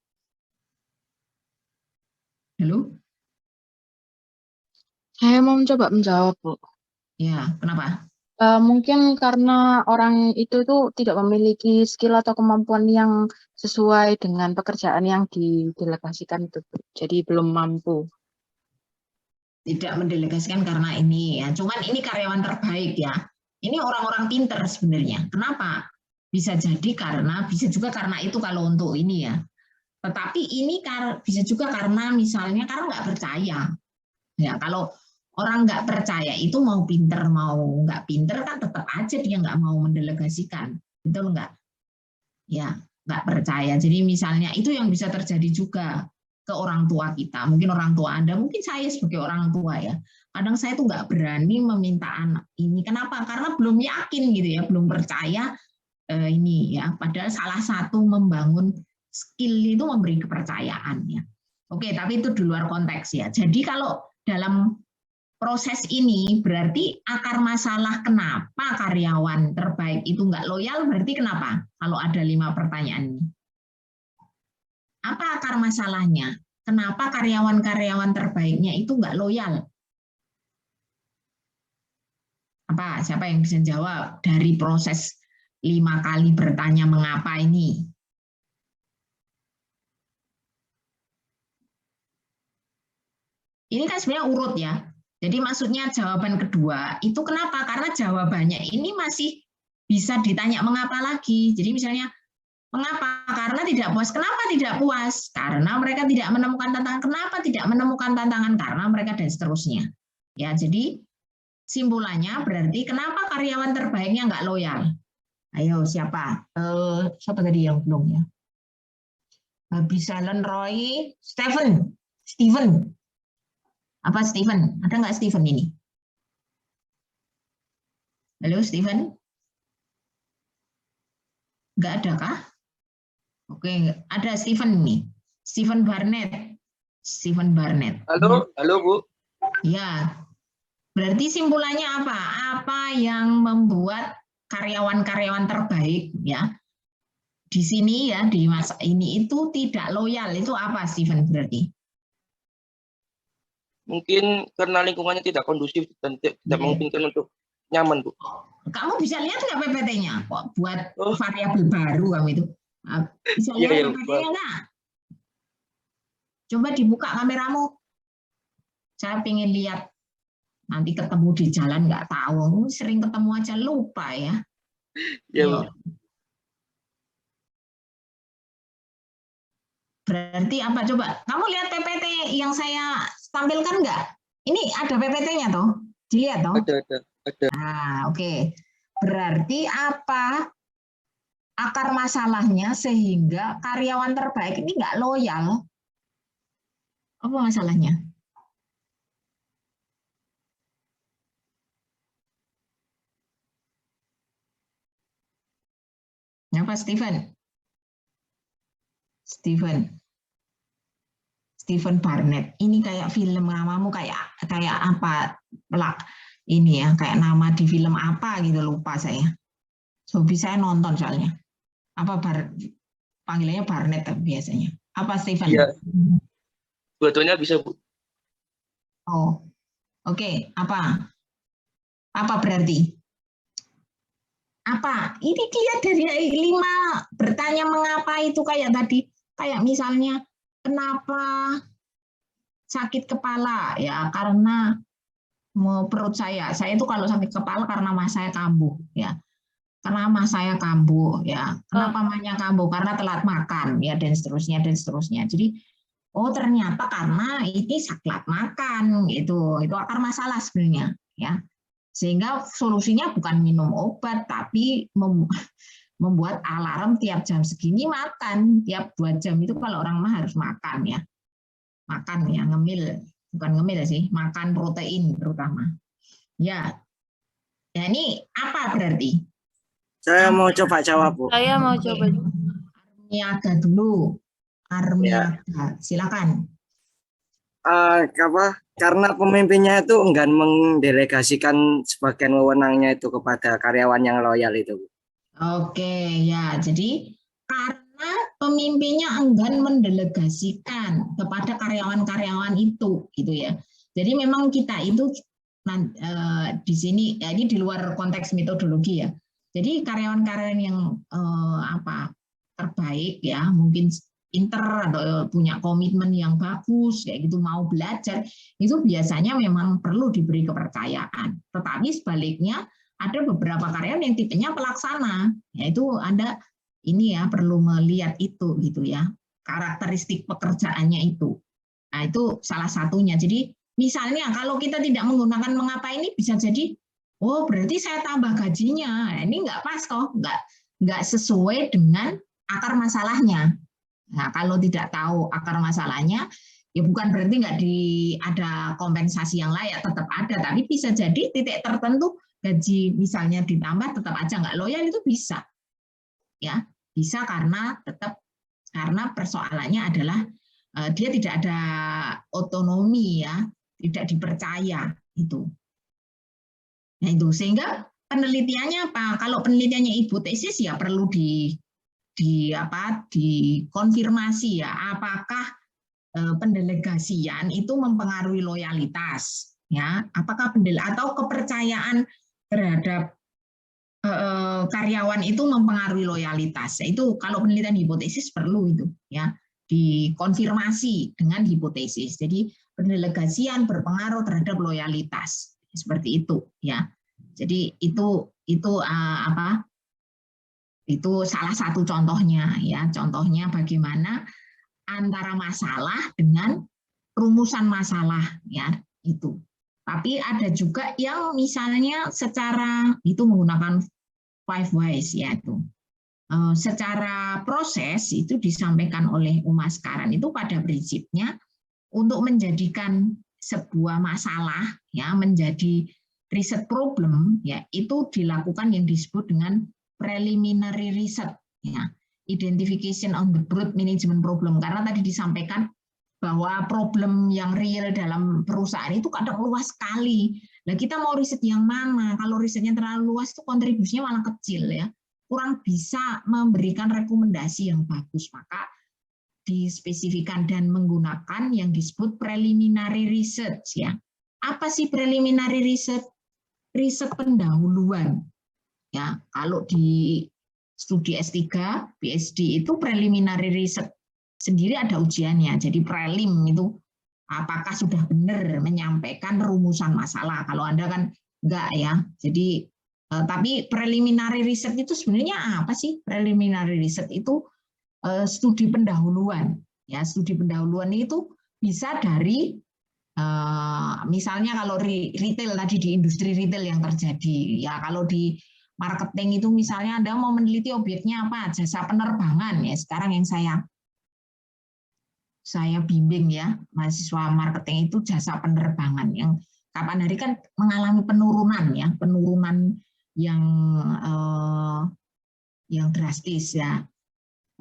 Halo? Saya mau mencoba menjawab, Bu. Ya, kenapa? Mungkin karena orang itu tidak memiliki skill atau kemampuan yang sesuai dengan pekerjaan yang didelegasikan itu, Bu. Jadi belum mampu. Tidak mendelegasikan karena ini ya. Cuman ini karyawan terbaik ya. Ini orang-orang pinter sebenarnya. Kenapa? Bisa juga karena itu kalau untuk ini ya. Tetapi ini bisa juga karena misalnya karena nggak percaya. Ya, kalau orang nggak percaya itu mau pinter mau nggak pinter kan tetap aja dia nggak mau mendelegasikan, betul nggak? Ya nggak percaya. Jadi misalnya itu yang bisa terjadi juga ke orang tua kita. Mungkin orang tua Anda, mungkin saya sebagai orang tua ya. Kadang saya tuh nggak berani meminta anak ini. Kenapa? Karena belum yakin gitu ya, belum percaya ini ya. Padahal salah satu membangun skill itu memberi kepercayaan ya. Oke, tapi itu di luar konteks ya. Jadi kalau dalam proses ini berarti akar masalah kenapa karyawan terbaik itu nggak loyal berarti kenapa? Kalau ada 5 pertanyaan ini. Apa akar masalahnya? Kenapa karyawan-karyawan terbaiknya itu nggak loyal? Apa? Siapa yang bisa jawab dari proses 5 kali bertanya mengapa ini? Ini kan sebenarnya urut ya. Jadi maksudnya jawaban kedua itu kenapa? Karena jawabannya ini masih bisa ditanya mengapa lagi. Jadi misalnya mengapa? Karena tidak puas. Kenapa tidak puas? Karena mereka tidak menemukan tantangan. Kenapa tidak menemukan tantangan? Karena mereka dan seterusnya. Ya, jadi simpulannya berarti kenapa karyawan terbaiknya nggak loyal? Ayo siapa? Siapa tadi yang belum ya? Habis Helen, Roy, Steven. Apa Steven? Ada nggak Steven ini? Halo Steven? Nggak ada kah? Oke, ada Steven nih. Steven Barnett. Halo Bu. Ya, berarti simpulannya apa? Apa yang membuat karyawan-karyawan terbaik ya di sini ya di masa ini itu tidak loyal? Itu apa Steven berarti? Mungkin karena lingkungannya tidak kondusif dan tidak memungkinkan untuk nyaman, Bu. Kamu bisa lihat nggak PPT-nya? Kok buat variabel baru kamu itu? Bisa lihat PPT-nya nggak? Coba dibuka kameramu. Saya pengen lihat. Nanti ketemu di jalan nggak tahu. Sering ketemu aja lupa ya. Ya, Berarti apa coba? Kamu lihat PPT yang saya tampilkan nggak? Ini ada PPT-nya toh? Dilihat toh? Ada. Nah, oke. Berarti apa akar masalahnya sehingga karyawan terbaik ini nggak loyal? Apa masalahnya? Apa Steven Barnett. Ini kayak film namamu kayak apa? Ini ya, kayak nama di film apa gitu lupa saya. Hobi saya nonton soalnya. Apa panggilannya Barnett biasanya. Apa Steven? Iya. Sebetulnya bisa, Bu. Oh. Oke, apa? Apa berarti? Apa? Ini lihat dari 5 bertanya mengapa itu kayak tadi. Kayak misalnya kenapa sakit kepala ya karena perut saya itu kalau sakit kepala karena mas saya kambuh ya, karena mas saya kambuh ya, kenapa mamanya kambuh karena telat makan ya dan seterusnya. Jadi ternyata karena ini telat makan itu akar masalah sebenarnya ya, sehingga solusinya bukan minum obat tapi membuat alarm tiap jam segini makan, tiap 2 jam itu kalau orang mah harus makan ya, ngemil, bukan ngemil sih, makan protein terutama. Ya ini apa berarti? Saya mau coba jawab, Bu. Saya mau coba. Armiaga dulu. Armiaga, silakan. Karena pemimpinnya itu enggan mendelegasikan sebagian wewenangnya itu kepada karyawan yang loyal itu, Bu. Oke, ya. Jadi karena pemimpinnya enggan mendelegasikan kepada karyawan-karyawan itu, gitu ya. Jadi memang kita itu di sini, ya ini di luar konteks metodologi ya. Jadi karyawan-karyawan yang terbaik ya, mungkin pinter atau punya komitmen yang bagus, kayak gitu mau belajar, itu biasanya memang perlu diberi kepercayaan. Tetapi sebaliknya ada beberapa karyawan yang tipenya pelaksana, yaitu Anda ini ya perlu melihat itu gitu ya, karakteristik pekerjaannya itu. Nah itu salah satunya. Jadi misalnya kalau kita tidak menggunakan mengapa ini bisa jadi, oh berarti saya tambah gajinya, ini nggak pas kok, nggak sesuai dengan akar masalahnya. Nah, kalau tidak tahu akar masalahnya, ya bukan berarti nggak ada kompensasi yang layak, tetap ada, tapi bisa jadi titik tertentu gaji misalnya ditambah tetap aja nggak loyal, itu bisa, ya bisa karena persoalannya adalah dia tidak ada otonomi ya, tidak dipercaya itu. Nah itu sehingga penelitiannya apa? Kalau penelitiannya ibu tesis ya perlu dikonfirmasi ya, apakah pendelegasian itu mempengaruhi loyalitas, ya, apakah atau kepercayaan terhadap karyawan itu mempengaruhi loyalitas. Itu kalau penelitian hipotesis perlu itu, ya, dikonfirmasi dengan hipotesis. Jadi pendelegasian berpengaruh terhadap loyalitas, seperti itu, ya. Jadi itu salah satu contohnya, ya. Contohnya bagaimana antara masalah dengan rumusan masalah, ya, itu. Tapi ada juga yang misalnya secara itu menggunakan 5 whys, ya, itu. Secara proses itu disampaikan oleh Umas Karan itu pada prinsipnya untuk menjadikan sebuah masalah, ya, menjadi riset problem, ya, itu dilakukan yang disebut dengan preliminary research, ya. Identification on the broad management problem, karena tadi disampaikan bahwa problem yang real dalam perusahaan itu kadang luas sekali. Nah, kita mau riset yang mana? Kalau risetnya terlalu luas itu kontribusinya malah kecil, ya. Kurang bisa memberikan rekomendasi yang bagus, maka dispesifikan dan menggunakan yang disebut preliminary research, ya. Apa sih preliminary research? Riset pendahuluan. Ya, kalau di studi S3, PhD itu preliminary research sendiri ada ujiannya. Jadi prelim itu apakah sudah benar menyampaikan rumusan masalah. Kalau Anda kan enggak, ya. Jadi tapi preliminary research itu sebenarnya apa sih? Preliminary research itu studi pendahuluan. Ya, studi pendahuluan itu bisa dari misalnya kalau retail tadi, di industri retail yang terjadi, ya, kalau di marketing itu misalnya Anda mau meneliti objeknya apa, jasa penerbangan, ya, sekarang yang saya bimbing, ya, mahasiswa marketing itu jasa penerbangan yang kapan hari kan mengalami penurunan, ya, penurunan yang drastis, ya.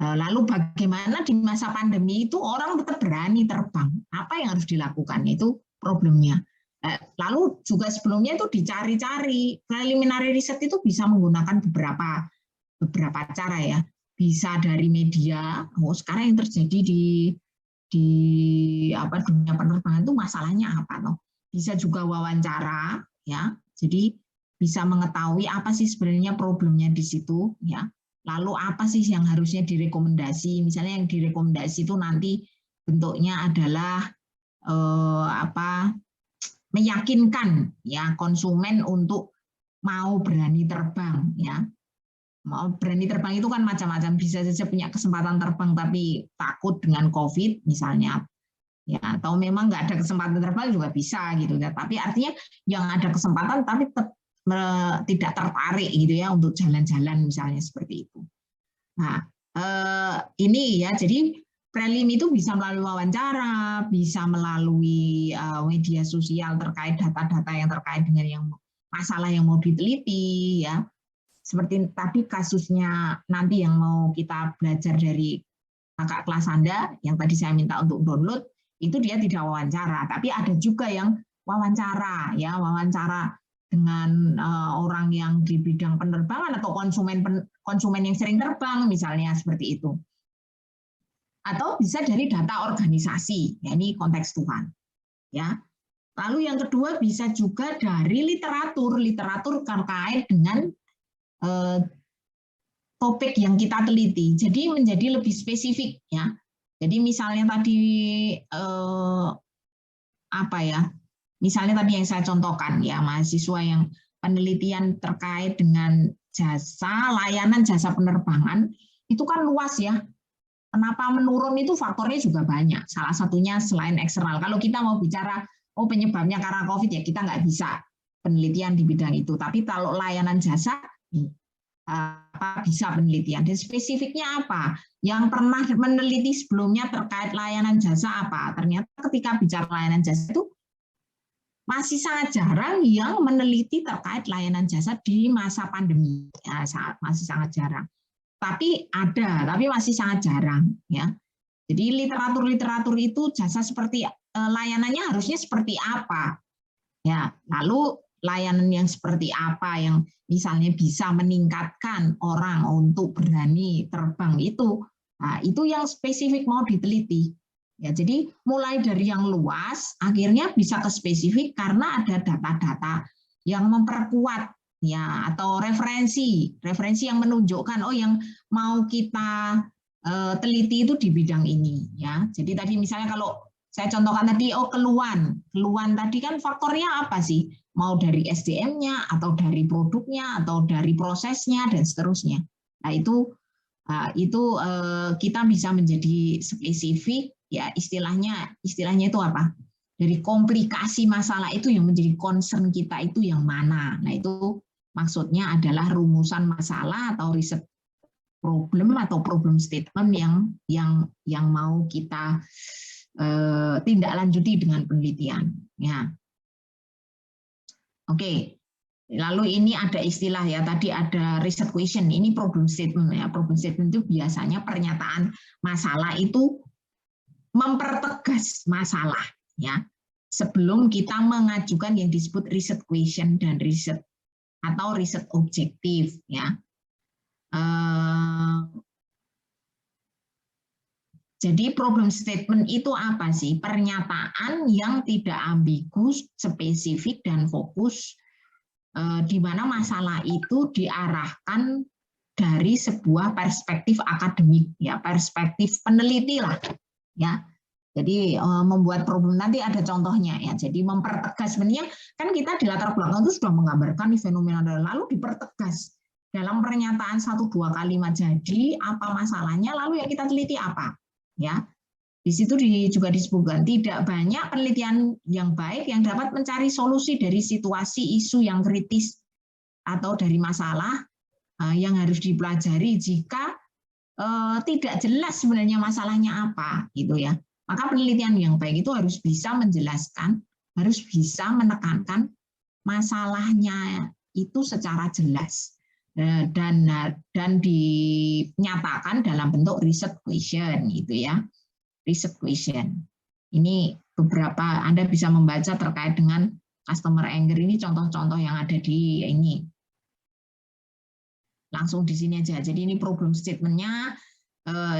Lalu bagaimana di masa pandemi itu orang tetap berani terbang? Apa yang harus dilakukan? Itu problemnya. Lalu juga sebelumnya itu dicari-cari. Preliminary research itu bisa menggunakan beberapa cara, ya. Bisa dari media. Sekarang yang terjadi di dunia penerbangan itu masalahnya apa, toh? Bisa juga wawancara, ya. Jadi bisa mengetahui apa sih sebenarnya problemnya di situ, ya. Lalu apa sih yang harusnya direkomendasi? Misalnya yang direkomendasi itu nanti bentuknya adalah meyakinkan, ya, konsumen untuk mau berani terbang, ya. Mau berani terbang itu kan macam-macam, bisa saja punya kesempatan terbang tapi takut dengan COVID misalnya, ya, atau memang nggak ada kesempatan terbang juga bisa gitu, ya. Tapi artinya yang ada kesempatan tapi tetap tidak tertarik gitu, ya, untuk jalan-jalan misalnya seperti itu. Nah, ini, ya, jadi prelim itu bisa melalui wawancara, bisa melalui media sosial terkait data-data yang terkait dengan yang masalah yang mau diteliti, ya. Seperti tadi kasusnya nanti yang mau kita belajar dari kakak kelas Anda yang tadi saya minta untuk download, itu dia tidak wawancara, tapi ada juga yang wawancara, ya, wawancara dengan orang yang di bidang penerbangan atau konsumen yang sering terbang misalnya, seperti itu. Atau bisa dari data organisasi, ya, ini kontekstual, ya. Lalu yang kedua bisa juga dari literatur terkait dengan topik yang kita teliti. Jadi menjadi lebih spesifik, ya. Jadi misalnya tadi misalnya tadi yang saya contohkan, ya, mahasiswa yang penelitian terkait dengan layanan jasa penerbangan, itu kan luas, ya. Kenapa menurun itu faktornya juga banyak. Salah satunya selain eksternal. Kalau kita mau bicara, penyebabnya karena COVID, ya, kita nggak bisa penelitian di bidang itu. Tapi kalau layanan jasa, bisa penelitian. Dan spesifiknya apa? Yang pernah meneliti sebelumnya terkait layanan jasa apa? Ternyata ketika bicara layanan jasa itu, masih sangat jarang yang meneliti terkait layanan jasa di masa pandemi, ya, masih sangat jarang. Tapi ada, tapi masih sangat jarang, ya. Jadi literatur itu jasa seperti layanannya harusnya seperti apa, ya. Lalu layanan yang seperti apa yang misalnya bisa meningkatkan orang untuk berani terbang itu, nah, itu yang spesifik mau diteliti. Ya, jadi mulai dari yang luas, akhirnya bisa ke spesifik karena ada data-data yang memperkuat ya, atau referensi yang menunjukkan oh yang mau kita teliti itu di bidang ini ya. Jadi tadi misalnya kalau saya contohkan tadi, oh keluhan tadi kan faktornya apa sih? Mau dari SDM-nya atau dari produknya atau dari prosesnya dan seterusnya. Nah itu kita bisa menjadi spesifik ya, istilahnya itu apa? Dari komplikasi masalah itu yang menjadi concern kita itu yang mana? Nah itu maksudnya adalah rumusan masalah atau riset problem atau problem statement yang mau kita tindak lanjuti dengan penelitian. Ya. Oke. Lalu ini ada istilah ya, tadi ada research question, ini problem statement ya. Problem statement itu biasanya pernyataan masalah itu mempertegas masalah ya. Sebelum kita mengajukan yang disebut research question dan riset atau riset objektif ya. Jadi problem statement itu apa sih? Pernyataan yang tidak ambigu, spesifik dan fokus, di mana masalah itu diarahkan dari sebuah perspektif akademik, ya perspektif peneliti lah, ya. Jadi membuat problem nanti ada contohnya ya. Jadi mempertegas, sebenarnya kan kita di latar belakang itu sudah menggambarkan fenomena lalu dipertegas dalam pernyataan 1-2 kalimat. Jadi apa masalahnya, lalu yang kita teliti apa? Ya, di situ juga disebutkan tidak banyak penelitian yang baik yang dapat mencari solusi dari situasi isu yang kritis atau dari masalah yang harus dipelajari jika tidak jelas sebenarnya masalahnya apa, gitu ya. Maka penelitian yang baik itu harus bisa menjelaskan, harus bisa menekankan masalahnya itu secara jelas dan dinyatakan dalam bentuk research question gitu ya. Research question. Ini beberapa Anda bisa membaca terkait dengan customer anger, ini contoh-contoh yang ada di ini. Langsung di sini aja. Jadi ini problem statement-nya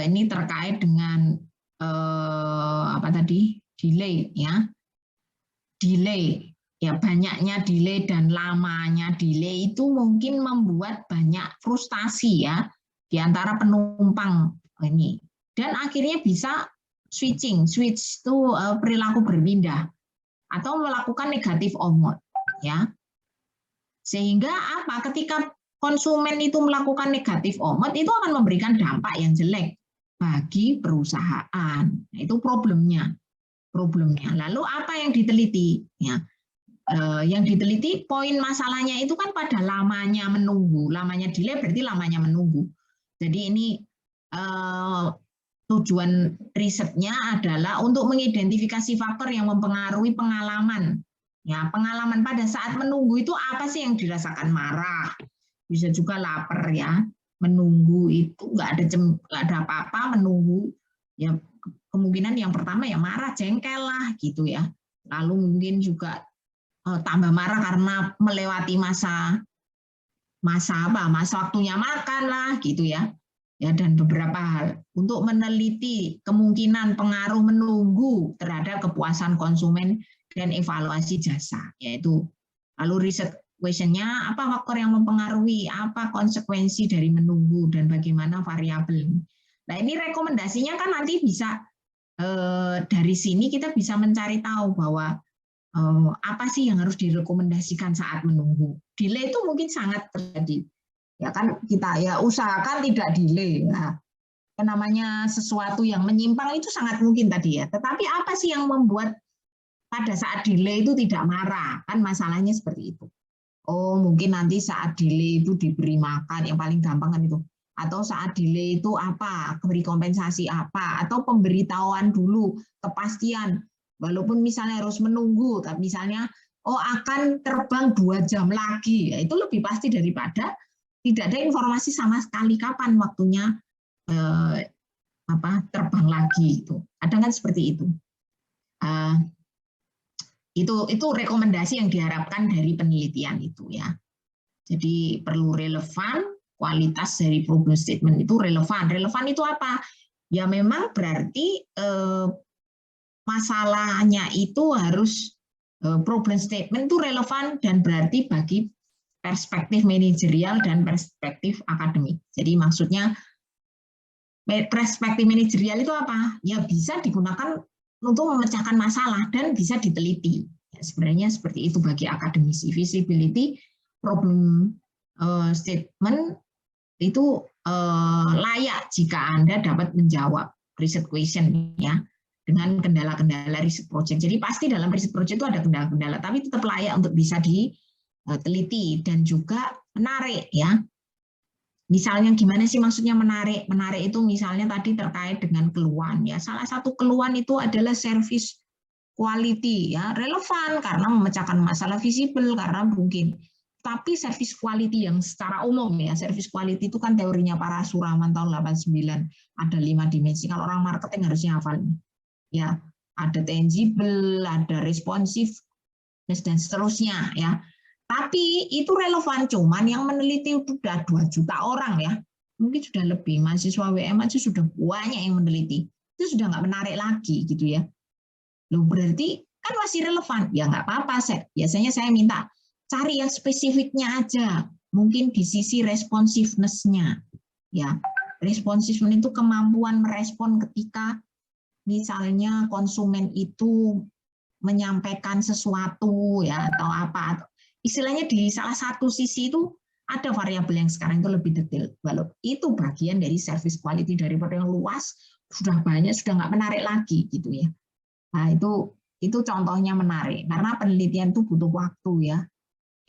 ini terkait dengan apa tadi? Delay ya. Delay. Ya, banyaknya delay dan lamanya delay itu mungkin membuat banyak frustasi ya di antara penumpang ini. Dan akhirnya bisa switch itu perilaku berpindah atau melakukan negatif mode ya. Sehingga apa? Ketika konsumen itu melakukan negatif mode itu akan memberikan dampak yang jelek bagi perusahaan. Nah, itu problemnya. Lalu apa yang diteliti ya? Yang diteliti poin masalahnya itu kan pada lamanya menunggu, lamanya delay berarti lamanya menunggu. Jadi ini tujuan risetnya adalah untuk mengidentifikasi faktor yang mempengaruhi pengalaman. Ya, pengalaman pada saat menunggu itu apa sih yang dirasakan? Marah, bisa juga lapar ya. Menunggu itu nggak ada apa-apa, menunggu ya kemungkinan yang pertama ya marah, jengkel lah gitu ya. Lalu mungkin juga tambah marah karena melewati masa waktunya makan lah gitu ya. Ya, dan beberapa hal untuk meneliti kemungkinan pengaruh menunggu terhadap kepuasan konsumen dan evaluasi jasa, yaitu lalu riset question-nya apa faktor yang mempengaruhi, apa konsekuensi dari menunggu dan bagaimana variabel. Nah ini rekomendasinya kan nanti bisa dari sini kita bisa mencari tahu bahwa apa sih yang harus direkomendasikan saat menunggu. Delay itu mungkin sangat terjadi. Ya kan kita ya usahakan tidak delay. Nah, namanya sesuatu yang menyimpang itu sangat mungkin tadi ya. Tetapi apa sih yang membuat pada saat delay itu tidak marah? Kan masalahnya seperti itu. Oh, mungkin nanti saat delay itu diberi makan, yang paling gampang kan itu. Atau saat delay itu apa? Beri kompensasi apa? Atau pemberitahuan dulu, kepastian. Walaupun misalnya harus menunggu, tapi misalnya oh akan terbang 2 jam lagi, ya, itu lebih pasti daripada tidak ada informasi sama sekali kapan waktunya terbang lagi itu. Kadang kan seperti itu. Itu rekomendasi yang diharapkan dari penelitian itu ya. Jadi perlu relevan, kualitas dari problem statement itu relevan. Relevan itu apa? Ya memang berarti masalahnya itu harus problem statement itu relevan dan berarti bagi perspektif manajerial dan perspektif akademik. Jadi maksudnya perspektif manajerial itu apa? Ya bisa digunakan untuk memecahkan masalah dan bisa diteliti. Ya, sebenarnya seperti itu bagi akademisi. Visibility problem statement itu layak jika Anda dapat menjawab riset question ya dengan kendala-kendala riset project. Jadi pasti dalam riset project itu ada kendala-kendala, tapi tetap layak untuk bisa diteliti dan juga menarik ya. Misalnya gimana sih maksudnya menarik? Menarik itu misalnya tadi terkait dengan keluhan ya. Salah satu keluhan itu adalah service quality ya, relevan karena memecahkan masalah visible karena mungkin. Tapi service quality yang secara umum ya, service quality itu kan teorinya para Suraman tahun 89, ada 5 dimensi. Kalau orang marketing harusnya hafal nih. Ya, ada tangible, ada responsive dan seterusnya ya. Tapi itu relevan, cuman yang meneliti sudah 2 juta orang ya. Mungkin sudah lebih, mahasiswa WM aja sudah banyak yang meneliti. Itu sudah nggak menarik lagi gitu ya. Loh berarti kan masih relevan. Ya nggak apa-apa, biasanya saya minta cari yang spesifiknya aja. Mungkin di sisi responsiveness-nya. Ya, responsiveness itu kemampuan merespon ketika misalnya konsumen itu menyampaikan sesuatu ya atau apa. Istilahnya di salah satu sisi itu ada variabel yang sekarang itu lebih detail. Walau itu bagian dari service quality daripada yang luas, sudah banyak, sudah nggak menarik lagi gitu ya. Nah itu contohnya menarik karena penelitian itu butuh waktu ya.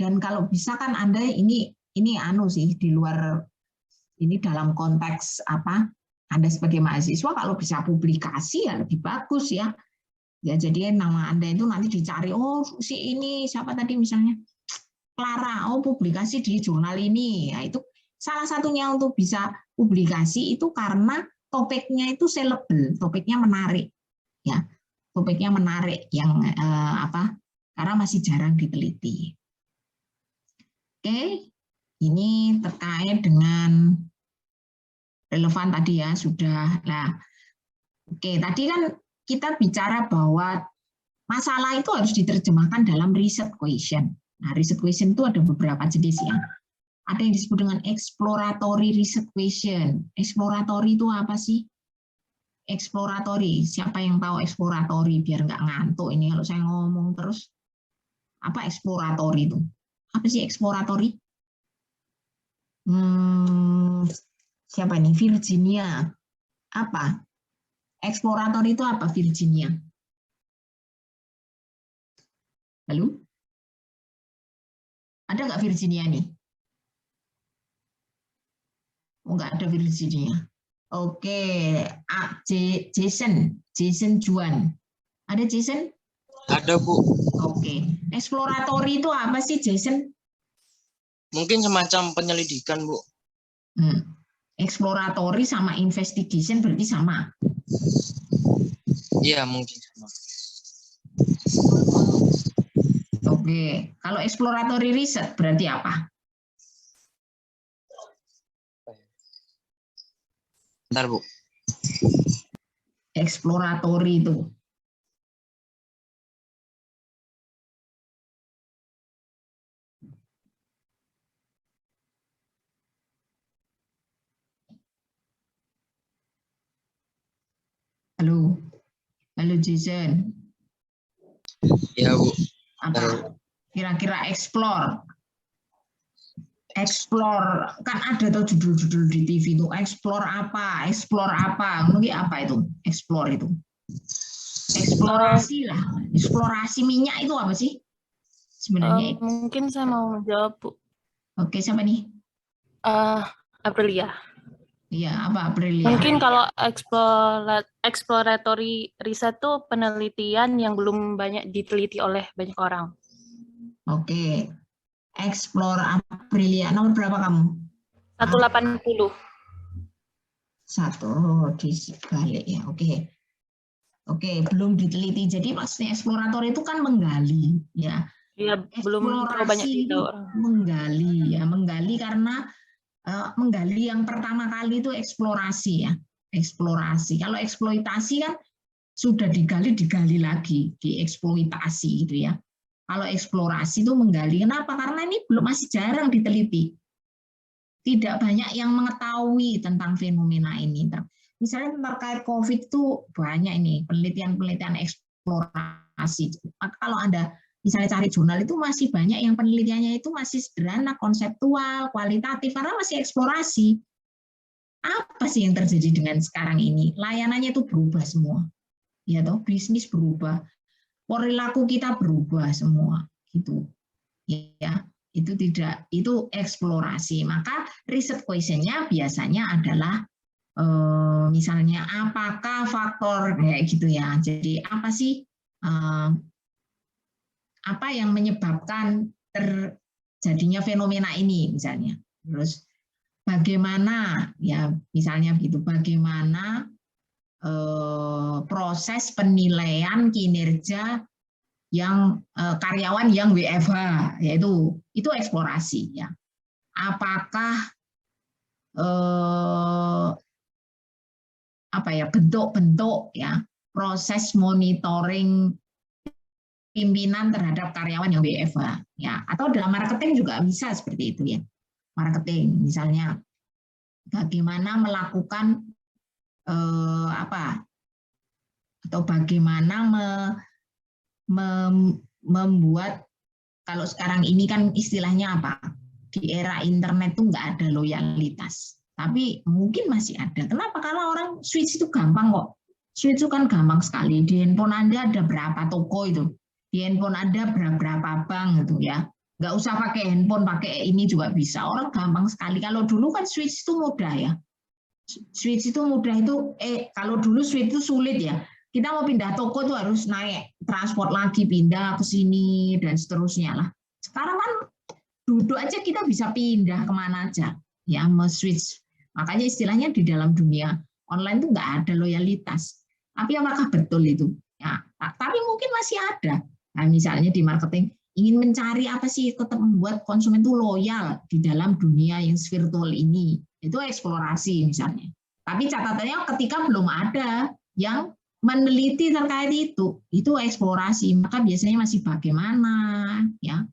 Dan kalau bisa kan Anda ini anu sih di luar ini dalam konteks apa? Anda sebagai mahasiswa kalau bisa publikasi ya lebih bagus ya. Ya jadi nama Anda itu nanti dicari, oh si ini siapa tadi misalnya Clara, oh publikasi di jurnal ini. Ya, itu salah satunya untuk bisa publikasi itu karena topiknya itu sellable, topiknya menarik. Ya, topiknya menarik yang apa? Karena masih jarang diteliti. Oke, ini terkait dengan relevan tadi ya sudah. Nah, oke tadi kan kita bicara bahwa masalah itu harus diterjemahkan dalam riset question. Nah, riset question itu ada beberapa jenis ya. Ada yang disebut dengan exploratory research question. Exploratory itu apa sih? Exploratory, siapa yang tahu exploratory biar nggak ngantuk ini kalau saya ngomong terus. Apa exploratory itu? Apa sih exploratory? Siapa nih? Virginia. Apa? Exploratory itu apa Virginia? Halo? Ada nggak Virginia nih? Oh, nggak ada Virginia. Oke, Jason Juan. Ada Jason? Ada, Bu. Oke. Exploratory itu apa sih, Jason? Mungkin semacam penyelidikan, Bu. Exploratory sama investigation berarti sama? Iya, mungkin sama. Oke. Kalau exploratory research berarti apa? Bentar, Bu. Exploratory itu. Halo. Halo Jason. Iya, Bu. Apa? Kira-kira explore kan ada tuh judul-judul di TV itu explore apa mungkin apa itu explore itu eksplorasi lah, eksplorasi minyak itu apa sih sebenarnya? Mungkin saya mau menjawab, Bu. Oke, siapa nih? Aprilia. Iya, apa Aprilia? Mungkin kalau exploratory riset itu penelitian yang belum banyak diteliti oleh banyak orang. Oke. Explore Aprilia. Nomor berapa kamu? 180. Satu di balik ya. Oke, belum diteliti. Jadi maksudnya eksplorator itu kan menggali, ya. Ya, belum terlalu banyak Eksplorasi itu detail orang. menggali ya, menggali karena menggali yang pertama kali itu eksplorasi ya, eksplorasi. Kalau eksploitasi kan sudah digali lagi, dieksploitasi gitu ya. Kalau eksplorasi itu menggali, kenapa? Karena ini belum, masih jarang diteliti. Tidak banyak yang mengetahui tentang fenomena ini. Misalnya terkait COVID itu banyak ini penelitian-penelitian eksplorasi. Maka kalau Anda misalnya cari jurnal itu masih banyak yang penelitiannya itu masih sederhana, konseptual, kualitatif, karena masih eksplorasi. Apa sih yang terjadi dengan sekarang ini? Layanannya itu berubah semua. Ya toh, bisnis berubah. Perilaku kita berubah semua gitu. Ya, itu eksplorasi. Maka riset questionnya biasanya adalah misalnya apakah faktor kayak gitu ya. Jadi apa sih apa yang menyebabkan terjadinya fenomena ini misalnya. Terus bagaimana ya misalnya begitu, bagaimana proses penilaian kinerja yang karyawan yang WFH, yaitu itu eksplorasi ya. Apakah apa ya bentuk-bentuk ya proses monitoring pimpinan terhadap karyawan yang WFH ya, atau dalam marketing juga bisa seperti itu ya. Marketing misalnya bagaimana melakukan apa atau bagaimana membuat, kalau sekarang ini kan istilahnya apa, di era internet tuh nggak ada loyalitas, tapi mungkin masih ada. Kenapa? Karena orang switch itu gampang kok. Switch itu kan gampang sekali. Di handphone Anda ada berapa toko itu, di handphone Anda berapa bank gitu ya. Nggak usah pakai handphone, pakai ini juga bisa. Orang gampang sekali. Kalau dulu kan switch itu mudah ya. Switch itu mudah itu, kalau dulu switch itu sulit ya. Kita mau pindah toko tuh harus naik transport lagi, pindah ke sini dan seterusnya lah. Sekarang kan duduk aja kita bisa pindah kemana aja, ya, switch. Makanya istilahnya di dalam dunia online tuh nggak ada loyalitas. Tapi apakah betul itu? Ya, tapi mungkin masih ada. Nah, misalnya di marketing ingin mencari apa sih tetap membuat konsumen itu loyal di dalam dunia yang virtual ini. Itu eksplorasi misalnya. Tapi catatannya ketika belum ada yang meneliti terkait itu eksplorasi. Maka biasanya masih bagaimana, ya?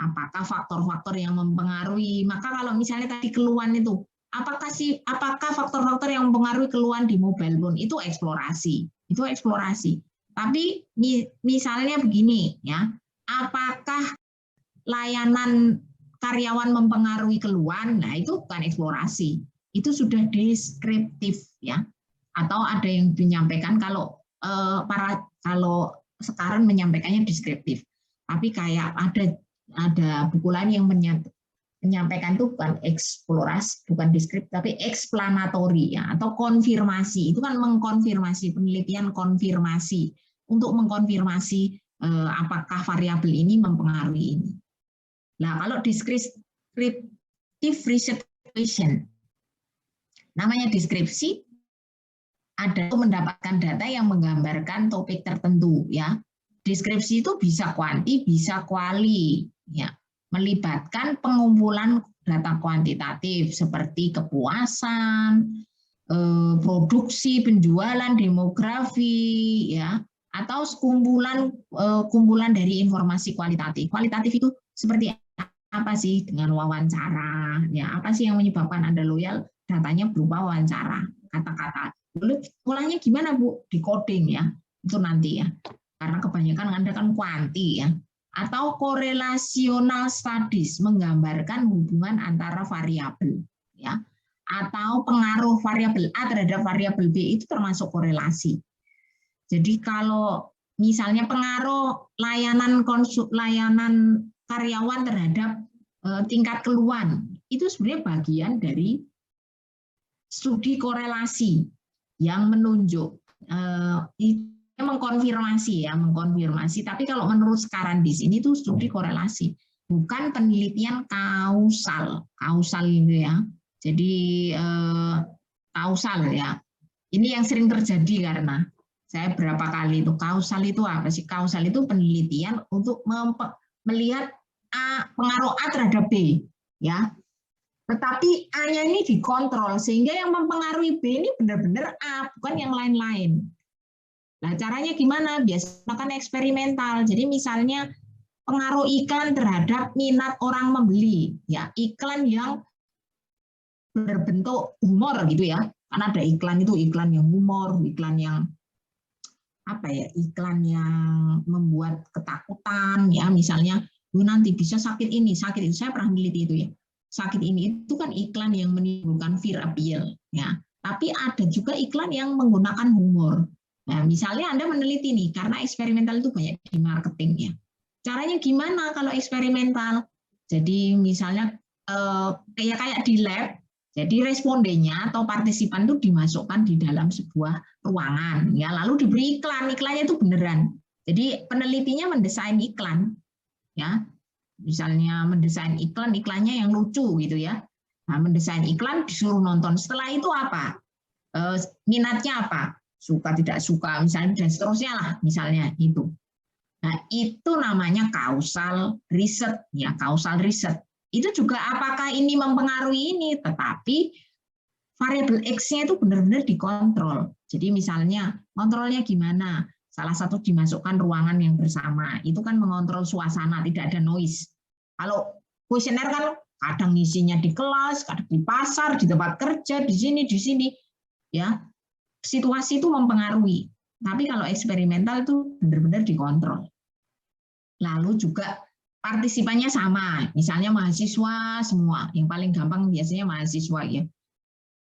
Apakah faktor-faktor yang mempengaruhi? Maka kalau misalnya tadi keluhan itu, apakah faktor-faktor yang mempengaruhi keluhan di mobile phone itu eksplorasi? Itu eksplorasi. Tapi misalnya begini, ya, apakah layanan karyawan mempengaruhi keluhan? Nah, itu bukan eksplorasi. Itu sudah deskriptif, ya. Atau ada yang menyampaikan kalau kalau sekarang menyampaikannya deskriptif, tapi kayak ada buku lain yang menyampaikan itu bukan eksplorasi, bukan deskriptif, tapi eksplanatori ya, atau konfirmasi. Itu kan mengkonfirmasi, penelitian konfirmasi untuk mengkonfirmasi apakah variabel ini mempengaruhi ini. Nah, kalau deskriptif research question, namanya deskripsi, ada mendapatkan data yang menggambarkan topik tertentu ya. Deskripsi itu bisa kuanti, bisa kuali ya. Melibatkan pengumpulan data kuantitatif seperti kepuasan, produksi, penjualan, demografi ya, atau kumpulan dari informasi kualitatif. Kualitatif itu seperti apa sih? Dengan wawancara ya. Apa sih yang menyebabkan Anda loyal? Datanya berupa wawancara, kata-kata. Polanya gimana Bu? Di coding ya, itu nanti ya. Karena kebanyakan Anda kan kuanti ya. Atau korelasional studies, menggambarkan hubungan antara variabel ya. Atau pengaruh variabel A terhadap variabel B itu termasuk korelasi. Jadi kalau misalnya pengaruh layanan karyawan terhadap tingkat keluhan, itu sebenarnya bagian dari studi korelasi yang menunjuk mengkonfirmasi ya, mengkonfirmasi. Tapi kalau menurut sekarang di sini tuh studi korelasi, bukan penelitian kausal itu ya. Jadi kausal ya. Ini yang sering terjadi karena saya berapa kali itu kausal itu apa sih? Kausal itu penelitian untuk melihat pengaruh A terhadap B, ya. Tetapi A-nya ini dikontrol sehingga yang mempengaruhi B ini benar-benar A, bukan yang lain-lain. Nah, caranya gimana? Biasanya kan eksperimental. Jadi misalnya pengaruh iklan terhadap minat orang membeli, ya, iklan yang berbentuk humor gitu ya. Karena ada iklan itu iklan yang humor, iklan yang apa ya? Iklan yang membuat ketakutan ya, misalnya nanti bisa sakit ini, sakit itu. Saya pernah meneliti itu ya. Sakit ini itu kan iklan yang menimbulkan fear appeal ya. Tapi ada juga iklan yang menggunakan humor. Nah, misalnya Anda meneliti nih karena eksperimental itu banyak di marketing ya. Caranya gimana kalau eksperimental? Jadi misalnya kayak di lab, jadi respondennya atau partisipan itu dimasukkan di dalam sebuah ruangan ya, lalu diberi iklan, iklannya itu beneran. Jadi penelitinya mendesain iklan ya. Misalnya mendesain iklan, iklannya yang lucu gitu ya. Nah, mendesain iklan disuruh nonton. Setelah itu apa? Minatnya apa? Suka tidak suka misalnya dan seterusnya lah misalnya itu. Nah, itu namanya causal research ya, causal research. Itu juga apakah ini mempengaruhi ini, tetapi variabel X-nya itu benar-benar dikontrol. Jadi misalnya kontrolnya gimana? Salah satu dimasukkan ruangan yang bersama, itu kan mengontrol suasana, tidak ada noise. Kalau kuesioner kan kadang isinya di kelas, kadang di pasar, di tempat kerja, di sini, ya. Situasi itu mempengaruhi. Tapi kalau eksperimental itu benar-benar dikontrol. Lalu juga partisipannya sama, misalnya mahasiswa semua. Yang paling gampang biasanya mahasiswa ya,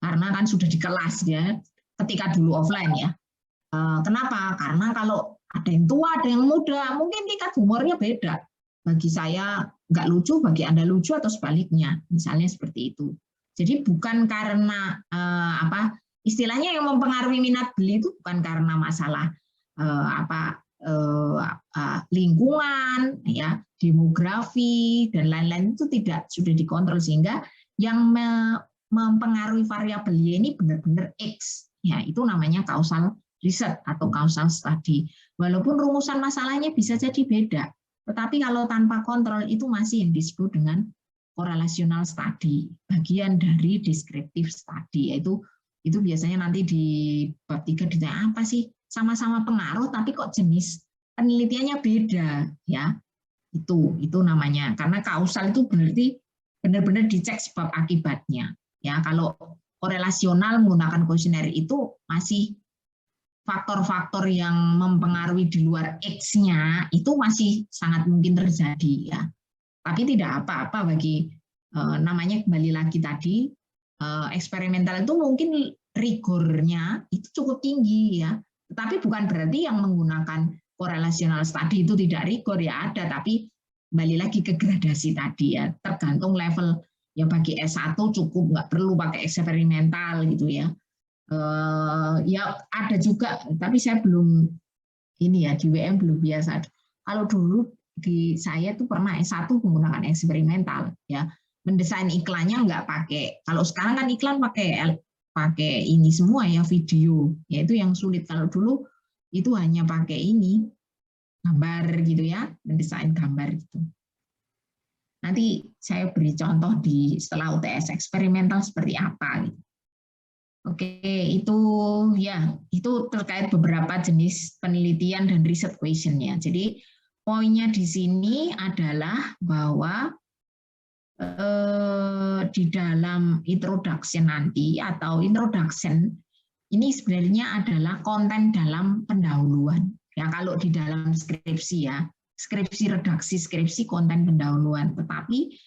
karena kan sudah di kelas ya. Ketika dulu offline ya. Kenapa? Karena kalau ada yang tua, ada yang muda, mungkin tingkat humornya beda. Bagi saya nggak lucu, bagi Anda lucu atau sebaliknya, misalnya seperti itu. Jadi bukan karena istilahnya yang mempengaruhi minat beli itu bukan karena masalah lingkungan, ya, demografi dan lain-lain itu tidak sudah dikontrol sehingga yang mempengaruhi variabel Y ini benar-benar X, ya itu namanya causal research atau causal study. Walaupun rumusan masalahnya bisa jadi beda, tetapi kalau tanpa kontrol itu masih yang disebut dengan correlational study, bagian dari descriptive study, yaitu itu biasanya nanti di bab 3 ditanya apa sih sama-sama pengaruh tapi kok jenis penelitiannya beda ya. Itu namanya, karena kausal itu berarti benar-benar dicek sebab akibatnya. Ya, kalau korelasional menggunakan kuesioner itu masih faktor-faktor yang mempengaruhi di luar X-nya itu masih sangat mungkin terjadi ya. Tapi tidak apa-apa bagi namanya kembali lagi tadi eksperimental itu mungkin rigornya itu cukup tinggi ya. Tetapi bukan berarti yang menggunakan correlational study itu tidak rigor ya, ada, tapi kembali lagi ke gradasi tadi ya, tergantung level ya. Bagi S1 cukup, nggak perlu pakai eksperimental gitu ya. Ya ada juga, tapi saya belum ini ya, di WM belum biasa. Kalau dulu di saya tuh pernah S1 menggunakan eksperimental ya, mendesain iklannya nggak pakai, kalau sekarang kan iklan pakai ini semua ya, video ya, itu yang sulit. Kalau dulu itu hanya pakai ini gambar gitu ya, mendesain gambar gitu. Nanti saya beri contoh di setelah UTS eksperimental seperti apa gitu. Oke, itu ya, itu terkait beberapa jenis penelitian dan riset question-nya. Jadi poinnya di sini adalah bahwa di dalam introduction nanti atau introduction ini sebenarnya adalah konten dalam pendahuluan. Ya, kalau di dalam skripsi ya, skripsi redaksi, skripsi konten pendahuluan. Tetapi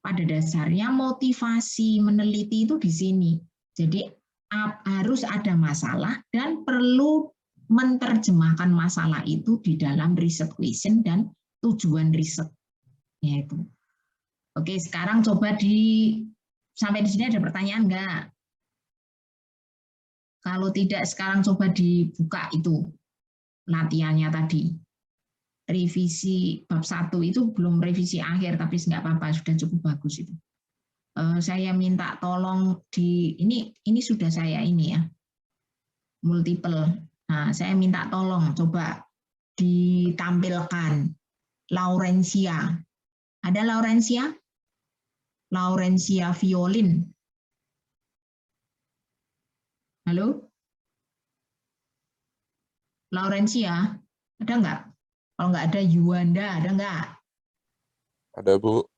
pada dasarnya motivasi meneliti itu di sini. Jadi harus ada masalah dan perlu menerjemahkan masalah itu di dalam riset question dan tujuan riset. Yaitu. Oke, sekarang coba sampai di sini ada pertanyaan enggak? Kalau tidak, sekarang coba dibuka itu latihannya tadi. Revisi bab 1 itu belum revisi akhir, tapi enggak apa-apa, sudah cukup bagus itu. Saya minta tolong ini sudah saya ini ya, multiple. Nah, saya minta tolong coba ditampilkan Laurencia. Ada Laurencia? Laurencia violin. Halo? Laurencia, ada nggak? Kalau nggak ada, Yuanda, ada nggak? Ada, Bu.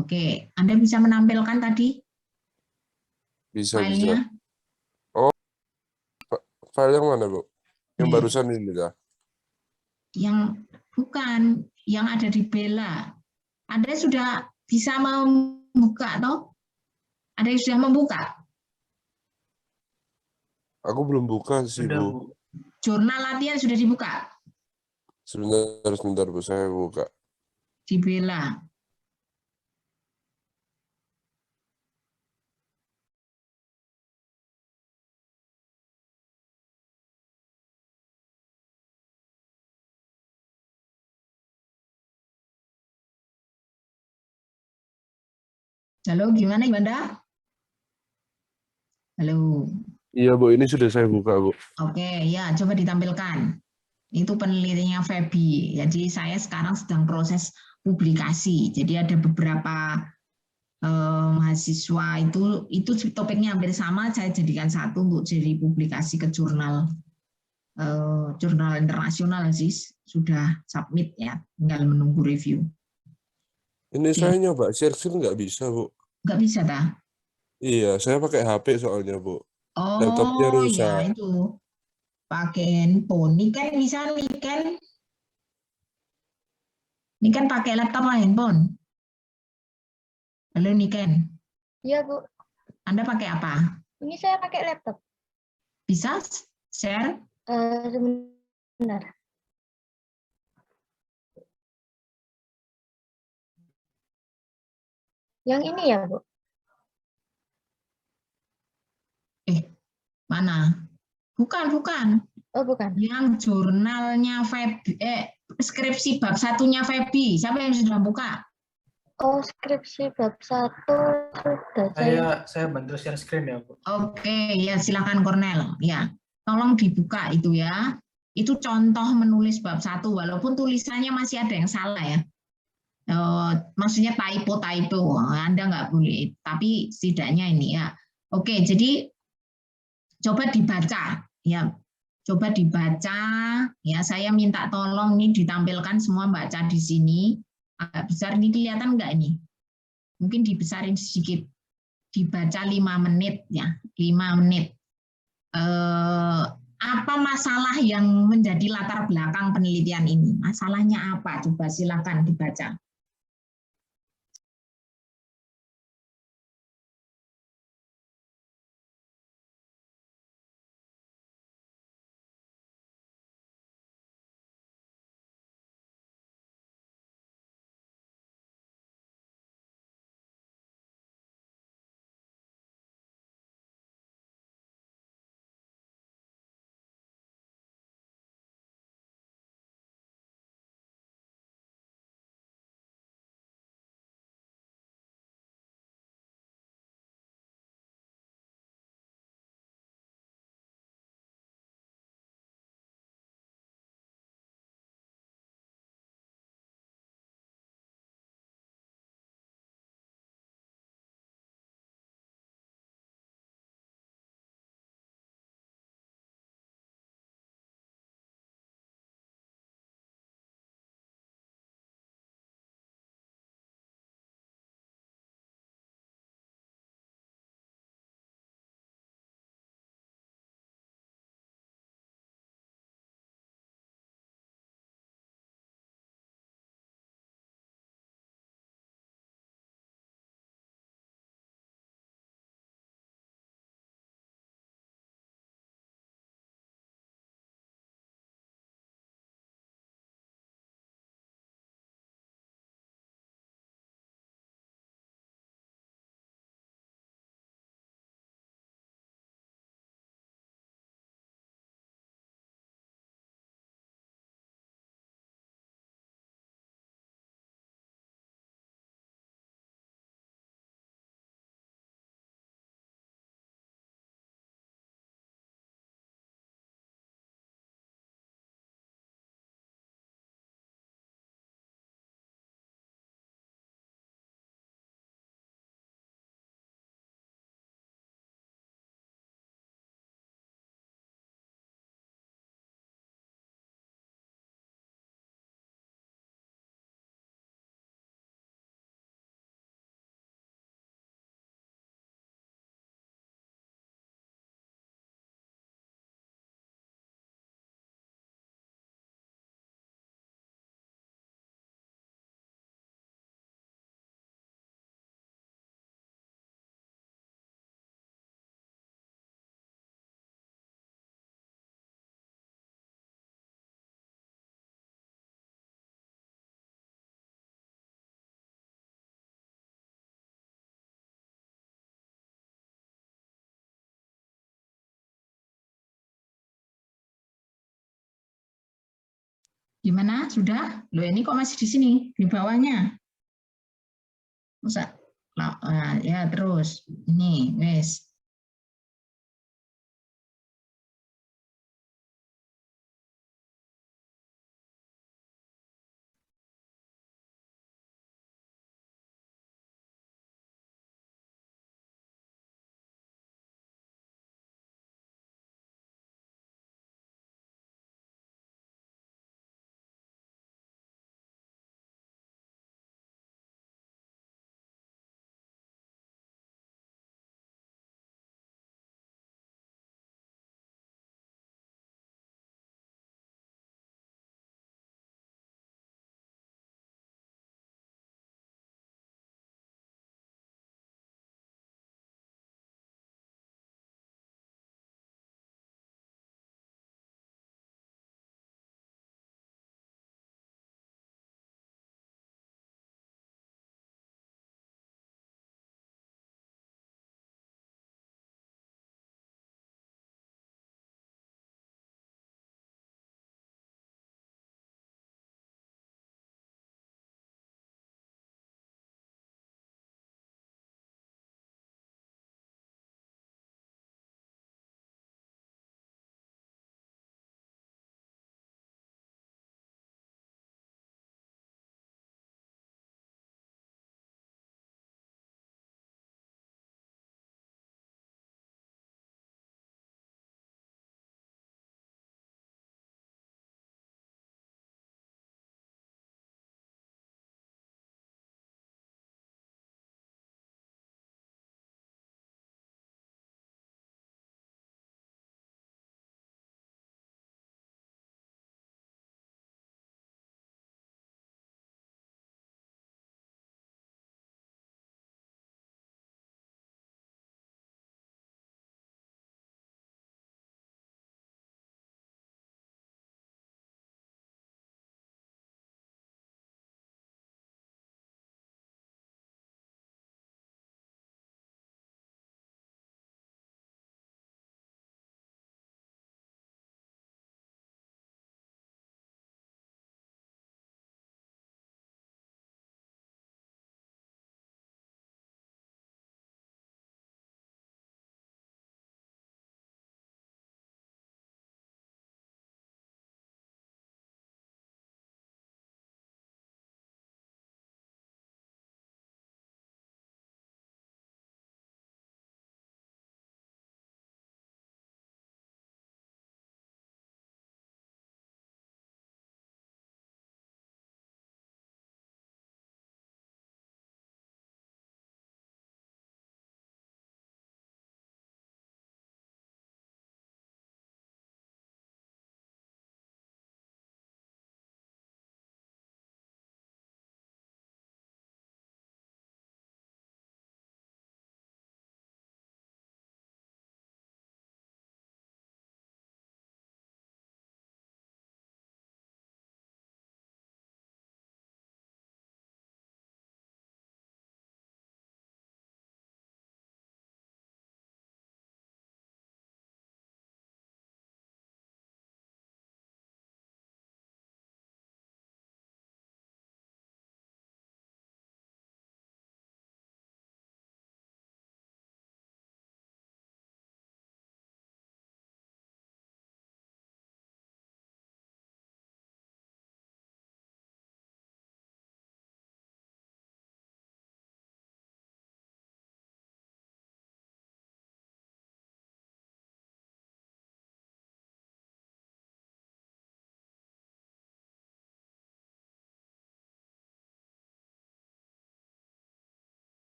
Oke, Anda bisa menampilkan tadi Bisa. filenya? Oh, file yang mana, Bu? Yang Nih, barusan ini kah? yang bukan, yang ada di Bella. Anda sudah bisa membuka, toh? Ada yang sudah membuka? Aku belum buka sih, Sudah, Bu. Bu. Jurnal latihan sudah dibuka? Sebentar, Bu. Saya buka. Di Bella. Halo, gimana Ibanda? Halo. Iya, Bu. Ini sudah saya buka, Bu. Oke, ya coba ditampilkan. Itu penelitiannya Febi. Jadi saya sekarang sedang proses publikasi. Jadi ada beberapa mahasiswa itu topiknya hampir sama. Saya jadikan satu untuk jadi publikasi ke jurnal jurnal internasional sih. Sudah submit ya, tinggal menunggu review. Ini saya nyoba share screen nggak bisa, Bu. Nggak bisa dah. Iya, saya pakai HP soalnya, Bu. Laptopnya Oh ya rusak. itu pakai handphone. Ini kan bisa nih kan? Ini kan pakai laptop atau handphone. Halo Niken. Iya, Bu. Anda pakai apa? Ini saya pakai laptop. Bisa share? Sebentar. Yang ini ya, Bu? Mana? Bukan. Oh, bukan. Yang jurnalnya Febi, skripsi bab satunya Febi. Siapa yang sudah buka? Oh, skripsi bab 1 sudah Saya bantu share screen ya, Bu. Oke, ya silakan Cornel. Ya, tolong dibuka itu ya. Itu contoh menulis bab 1, walaupun tulisannya masih ada yang salah ya. Maksudnya typo. Anda nggak boleh. Tapi setidaknya ini ya. Oke, jadi coba dibaca ya. Coba dibaca ya. Saya minta tolong nih ditampilkan semua baca di sini. Agak besar ini kelihatan nggak ini? Mungkin dibesarin sedikit. Dibaca 5 menit ya, 5 menit. Apa masalah yang menjadi latar belakang penelitian ini? Masalahnya apa? Coba silakan dibaca. Gimana? Sudah? Loh ini kok masih di sini, di bawahnya? Masa? Ya terus. Ini, wes.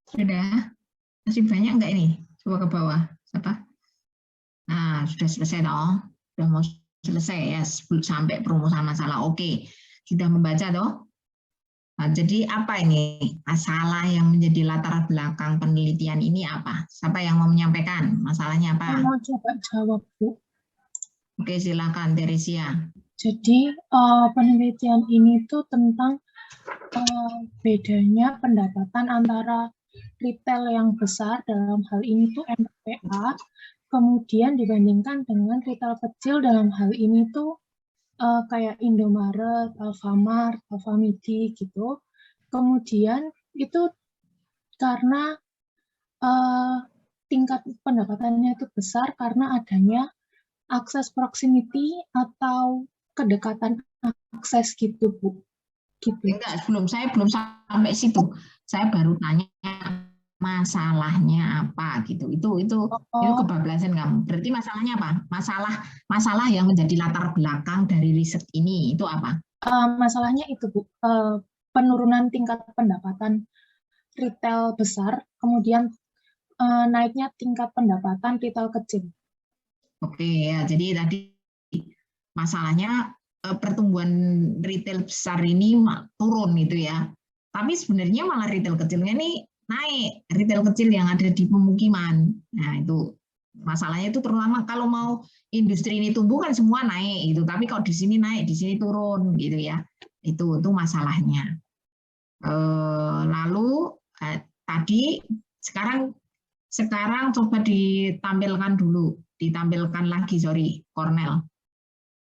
Sudah? Masih banyak enggak ini? Coba ke bawah. Siapa? Nah, sudah selesai toh? Sudah mau selesai ya, sampai perumusan masalah. Oke, sudah membaca toh? Nah, jadi apa ini masalah yang menjadi latar belakang penelitian ini apa? Siapa yang mau menyampaikan? Masalahnya apa? Mau coba jawab, Bu. Oke, silakan Teresia. Jadi penelitian ini tuh tentang bedanya pendapatan antara retail yang besar, dalam hal ini tuh MPA, kemudian dibandingkan dengan retail kecil, dalam hal ini tuh kayak Indomaret, Alfamart, Alfamidi gitu. Kemudian itu karena tingkat pendapatannya itu besar karena adanya akses proximity atau kedekatan akses gitu, Bu. Gitu. Enggak, saya belum sampai situ. Saya baru tanya masalahnya apa gitu. Itu kebablasan kamu. Berarti masalahnya apa? Masalah yang menjadi latar belakang dari riset ini itu apa? Masalahnya itu, Bu. Penurunan tingkat pendapatan retail besar, kemudian naiknya tingkat pendapatan retail kecil. Oke ya, jadi tadi masalahnya pertumbuhan retail besar ini turun gitu ya. Tapi sebenarnya malah retail kecilnya ini naik, retail kecil yang ada di pemukiman. Nah, itu masalahnya itu terutama kalau mau industri ini tumbuh kan semua naik itu, tapi kalau di sini naik, di sini turun gitu ya. Itu masalahnya. Lalu tadi sekarang coba ditampilkan lagi, Cornel.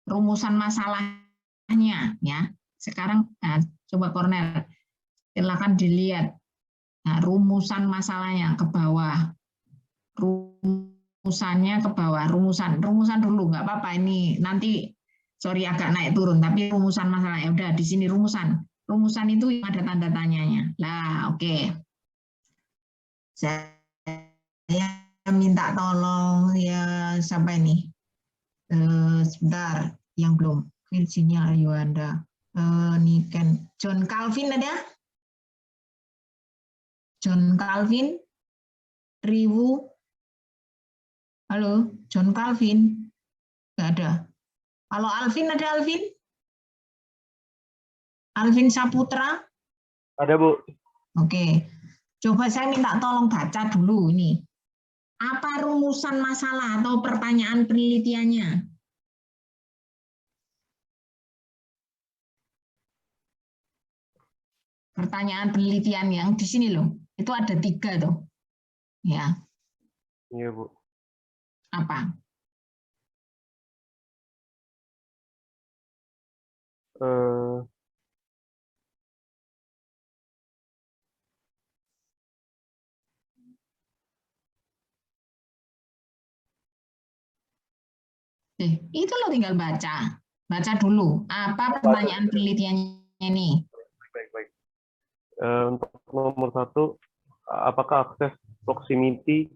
Rumusan masalahnya ya. Sekarang coba Cornel, silakan dilihat. Nah, rumusan masalahnya ke bawah. Rumusannya ke bawah. Rumusan dulu nggak apa-apa ini. Nanti agak naik turun, tapi rumusan masalahnya udah di sini rumusan. Rumusan itu yang ada tanda tanyanya. Lah, oke. Saya minta tolong ya siapa ini? Sebentar, yang belum. Virginia Ayuanda. Niken. John Calvin ada? John Calvin? Riwu? Halo, John Calvin? Nggak ada. Kalau Alvin ada Alvin? Alvin Saputra? Ada, Bu. Oke. Coba saya minta tolong baca dulu ini. Apa rumusan masalah atau pertanyaan penelitiannya? Pertanyaan penelitian yang di sini loh. Itu ada 3 tuh. Ya. Iya, Bu. Apa? Itu lo tinggal baca. Baca dulu. Apa pertanyaan penelitiannya ini? Baik. Untuk nomor 1, apakah akses proximity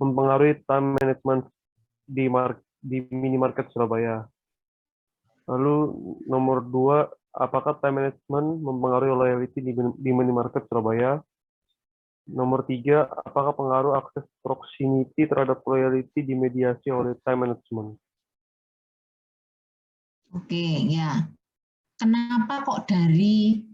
mempengaruhi time management di minimarket Surabaya? Lalu nomor 2, apakah time management mempengaruhi loyalty di minimarket Surabaya? Nomor 3, apakah pengaruh akses proximity terhadap loyalty dimediasi oleh time management? Oke, ya. Kenapa kok dari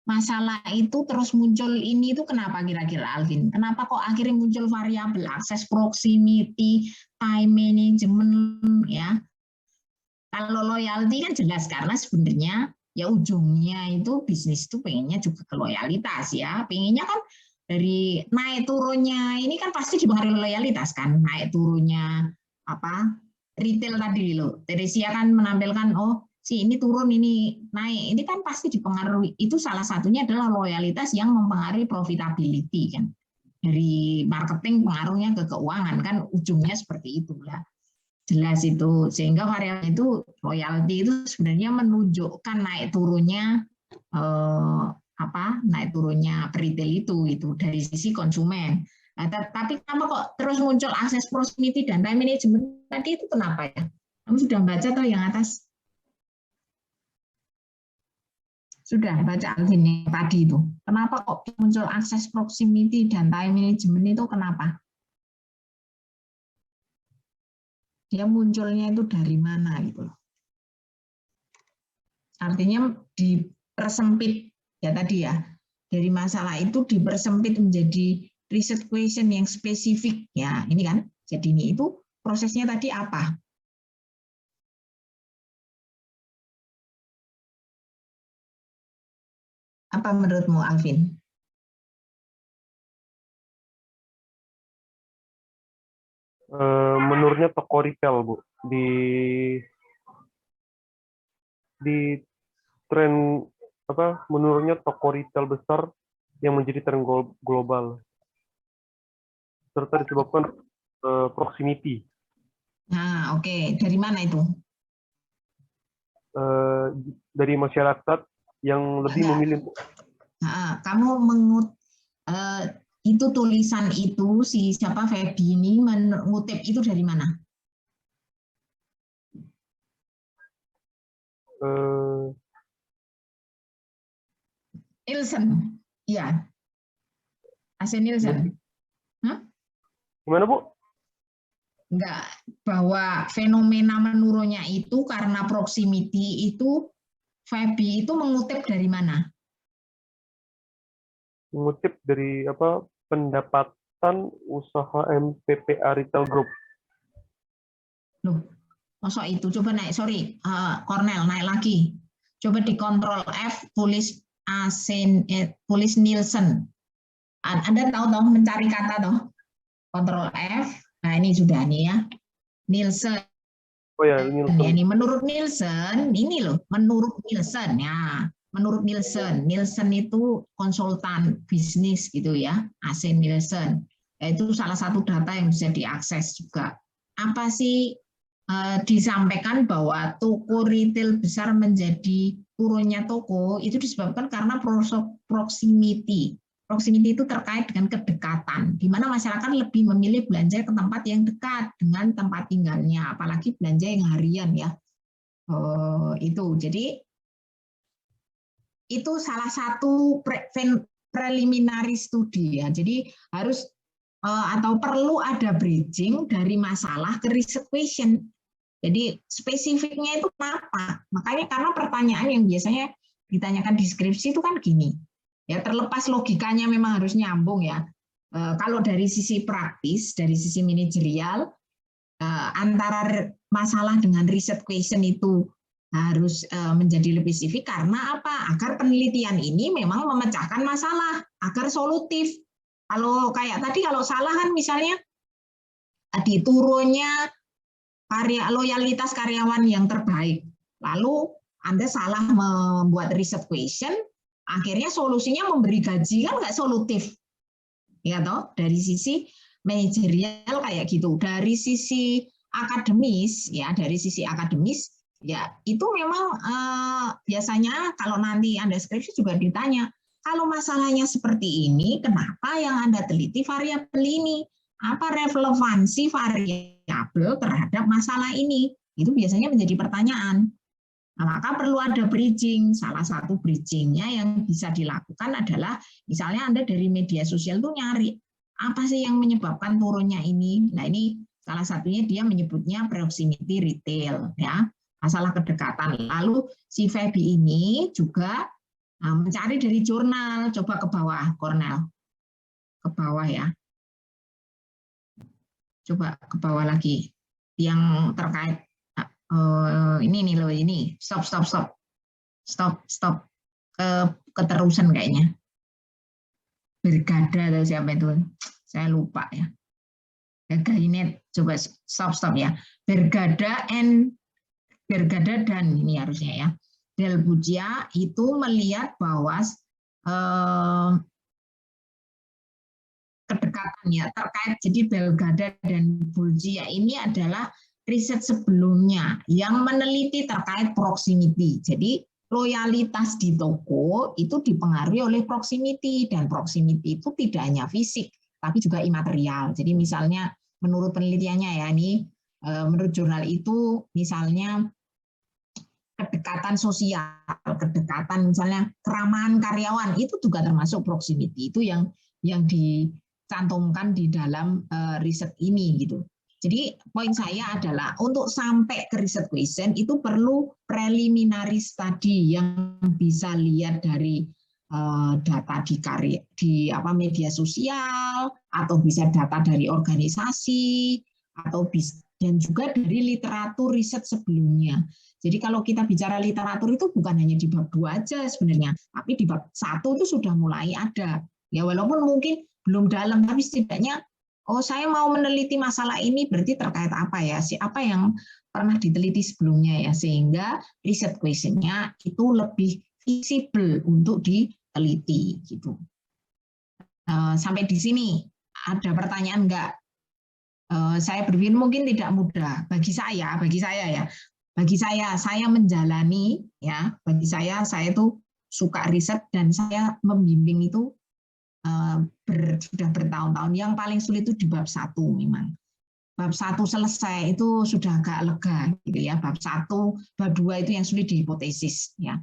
masalah itu terus muncul ini itu kenapa kira-kira Alvin? Kenapa kok akhirnya muncul variabel akses proximity, time management ya? Kalau loyalty kan jelas karena sebenarnya ya ujungnya itu bisnis itu pengennya juga ke loyalitas ya. Pengennya kan dari naik turunnya ini kan pasti dipengaruhi loyalitas kan, naik turunnya apa retail tadi loh. Teresia kan menampilkan si ini turun ini naik, ini kan pasti dipengaruhi. Itu salah satunya adalah loyalitas yang mempengaruhi profitability kan. Dari marketing pengaruhnya ke keuangan kan ujungnya seperti itulah. Jelas itu sehingga variabel itu loyalty itu sebenarnya menunjukkan naik turunnya naik turunnya retail itu dari sisi konsumen. Nah, tapi kenapa kok terus muncul akses proximity dan time management tadi itu kenapa ya? Kamu sudah baca toh yang atas? Sudah baca Alvin yang tadi itu. Kenapa kok muncul akses proximity dan time management itu kenapa? Dia munculnya itu dari mana gitu loh. Artinya dipersempit ya tadi ya. Dari masalah itu dipersempit menjadi research question yang spesifik ya. Ini kan. Jadi ini itu prosesnya tadi apa? Apa menurutmu, Alvin? Menurutnya toko retail, Bu. Di tren apa? Menurutnya toko retail besar yang menjadi tren global. Serta disebabkan proximity. Nah, oke. Dari mana itu? Dari masyarakat yang lebih memilih. Nah, kamu itu tulisan itu si siapa Feby ini mengutip itu dari mana? Nielsen, iya. AC Nielsen. Gimana, Bu? Enggak, bahwa fenomena menurunnya itu karena proximity itu Feby itu mengutip dari mana? Mengutip dari apa? Pendapatan usaha MPPA Retail Group. Loh, masuk itu coba naik, sorry, Cornel naik lagi. Coba di Ctrl F tulis tulis Nielsen. Anda tahu toh mencari kata toh? Ctrl F. Nah, ini sudah nih ya. Nielsen. Oh ya, Nielsen. Ini menurut Nielsen, ini loh, menurut Nielsen ya. Menurut Nielsen, Nielsen itu konsultan bisnis gitu ya, AC Nielsen. Itu salah satu data yang bisa diakses juga. Apa sih disampaikan bahwa toko retail besar menjadi turunnya toko itu disebabkan karena proximity. Proximity itu terkait dengan kedekatan, di mana masyarakat lebih memilih belanja ke tempat yang dekat dengan tempat tinggalnya, apalagi belanja yang harian ya. Itu jadi itu salah satu preliminary studi ya. Jadi harus atau perlu ada bridging dari masalah ke research question. Jadi spesifiknya itu apa? Makanya karena pertanyaan yang biasanya ditanyakan di skripsi itu kan gini. Ya terlepas logikanya memang harus nyambung ya. Kalau dari sisi praktis, dari sisi manajerial, antara masalah dengan research question itu harus menjadi lebih spesifik karena apa? Agar penelitian ini memang memecahkan masalah, agar solutif. Kalau kayak tadi kalau salah kan misalnya tadi turunnya loyalitas karyawan yang terbaik. Lalu Anda salah membuat research question, akhirnya solusinya memberi gaji kan nggak solutif. Ya toh, dari sisi manajerial kayak gitu. Dari sisi akademis ya, ya itu memang biasanya kalau nanti Anda skripsi juga ditanya, kalau masalahnya seperti ini, kenapa yang Anda teliti variabel ini? Apa relevansi variabel terhadap masalah ini? Itu biasanya menjadi pertanyaan. Nah, maka perlu ada bridging. Salah satu bridgingnya yang bisa dilakukan adalah misalnya Anda dari media sosial tuh nyari apa sih yang menyebabkan turunnya ini. Nah ini salah satunya dia menyebutnya proximity retail ya, masalah kedekatan. Lalu si Feby ini juga mencari dari jurnal. Coba ke bawah, Cornel, ke bawah ya. Coba ke bawah lagi yang terkait ini nih loh, ini stop keterusan kayaknya Bergada atau siapa itu saya lupa ya. Gainet, coba stop ya. Bergada dan ini harusnya ya. Del Bujia itu melihat bahwa kedekatan ya terkait, jadi Belgada dan Bujia ini adalah riset sebelumnya yang meneliti terkait proximity. Jadi loyalitas di toko itu dipengaruhi oleh proximity, dan proximity itu tidak hanya fisik tapi juga imaterial. Jadi misalnya menurut penelitiannya ya ini menurut jurnal itu misalnya kedekatan kedekatan sosial, kedekatan misalnya keramahan karyawan itu juga termasuk proximity. Itu yang dicantumkan di dalam riset ini gitu. Jadi poin saya adalah untuk sampai ke riset question itu perlu preliminary study yang bisa lihat dari data di media sosial, atau bisa data dari organisasi, atau bisa, dan juga dari literatur riset sebelumnya. Jadi kalau kita bicara literatur itu bukan hanya di bab 2 aja sebenarnya, tapi di bab 1 itu sudah mulai ada. Ya walaupun mungkin belum dalam, tapi setidaknya oh saya mau meneliti masalah ini berarti terkait apa ya, apa yang pernah diteliti sebelumnya ya, sehingga riset question-nya itu lebih visible untuk diteliti gitu. Sampai di sini ada pertanyaan enggak? Saya berpikir mungkin tidak mudah bagi saya ya. Bagi saya menjalani ya, bagi saya itu suka riset dan saya membimbing itu sudah bertahun-tahun. Yang paling sulit itu di bab 1 memang. Bab 1 selesai itu sudah agak lega gitu ya. Bab 1, bab 2 itu yang sulit di hipotesis ya.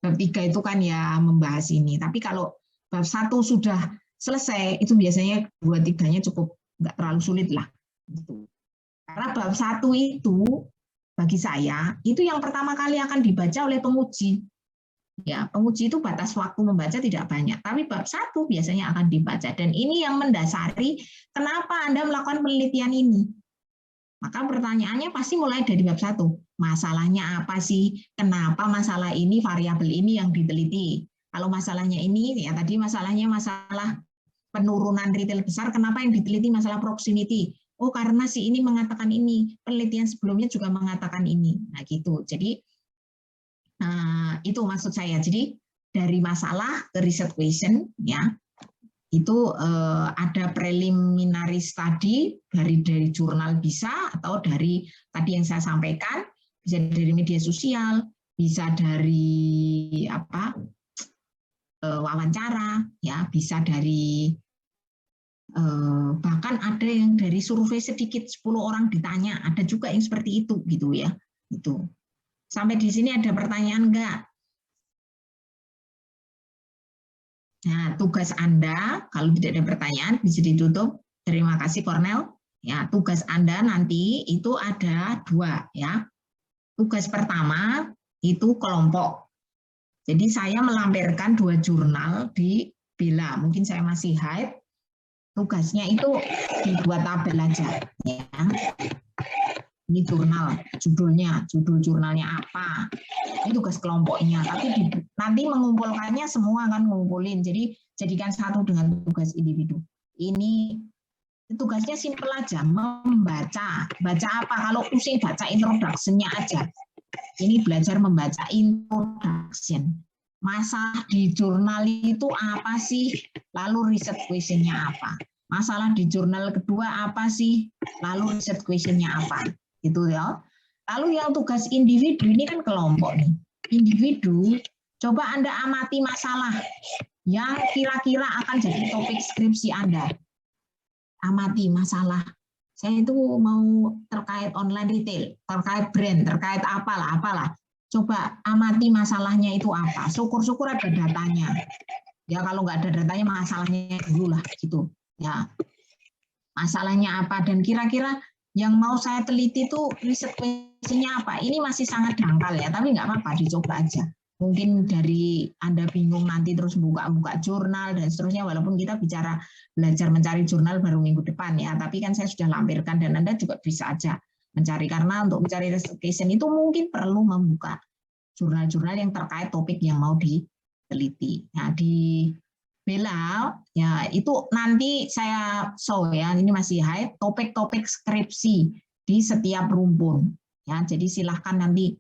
Bab 3 itu kan ya membahas ini. Tapi kalau bab 1 sudah selesai itu biasanya 2-3-nya cukup nggak terlalu sulit lah. Gitu. Karena bab 1 itu bagi saya itu yang pertama kali akan dibaca oleh penguji. Ya, penguji itu batas waktu membaca tidak banyak, tapi bab 1 biasanya akan dibaca, dan ini yang mendasari kenapa Anda melakukan penelitian ini. Maka pertanyaannya pasti mulai dari bab 1. Masalahnya apa sih? Kenapa masalah ini, variabel ini yang diteliti? Kalau masalahnya ini, ya tadi masalahnya masalah penurunan retail besar, kenapa yang diteliti masalah proximity? Oh, karena si ini mengatakan ini, penelitian sebelumnya juga mengatakan ini. Nah, gitu. Jadi itu maksud saya. Jadi dari masalah ke riset question ya, itu ada preliminary study dari jurnal bisa, atau dari tadi yang saya sampaikan, bisa dari media sosial, bisa dari wawancara ya, bisa dari bahkan ada yang dari survei sedikit 10 orang ditanya, ada juga yang seperti itu gitu ya. Itu. Sampai di sini ada pertanyaan enggak? Nah, tugas Anda, kalau tidak ada pertanyaan, bisa ditutup. Terima kasih, Cornel. Ya, tugas Anda nanti itu ada 2, ya. Tugas pertama itu kelompok. Jadi saya melampirkan 2 jurnal di Bella. Mungkin saya masih hide. Tugasnya itu dibuat tabel aja, ya. Ini jurnal, judul jurnalnya apa, ini tugas kelompoknya, tapi nanti mengumpulkannya semua kan ngumpulin, jadi jadikan satu dengan tugas individu. Ini tugasnya simpel aja, membaca. Baca apa? Kalau pusing baca introduction-nya aja. Ini belajar membaca introduction. Masalah di jurnal itu apa sih? Lalu riset question-nya apa? Masalah di jurnal kedua apa sih? Lalu riset question-nya apa? Gitu ya. Lalu yang tugas individu ini kan kelompok nih. Individu, coba Anda amati masalah yang kira-kira akan jadi topik skripsi Anda. Amati masalah. Saya itu mau terkait online retail, terkait brand, terkait apalah. Coba amati masalahnya itu apa. Syukur-syukur ada datanya. Ya kalau nggak ada datanya masalahnya dulu lah gitu. Ya. Masalahnya apa dan kira-kira yang mau saya teliti itu riset question-nya apa? Ini masih sangat dangkal ya, tapi nggak apa-apa, dicoba aja. Mungkin dari Anda bingung nanti terus buka-buka jurnal dan seterusnya, walaupun kita bicara belajar mencari jurnal baru minggu depan ya, tapi kan saya sudah lampirkan dan Anda juga bisa aja mencari, karena untuk mencari riset question itu mungkin perlu membuka jurnal-jurnal yang terkait topik yang mau diteliti. Nah, di Bella, ya itu nanti saya show ya, ini masih hide, topik-topik skripsi di setiap rumpun. Ya, jadi silahkan nanti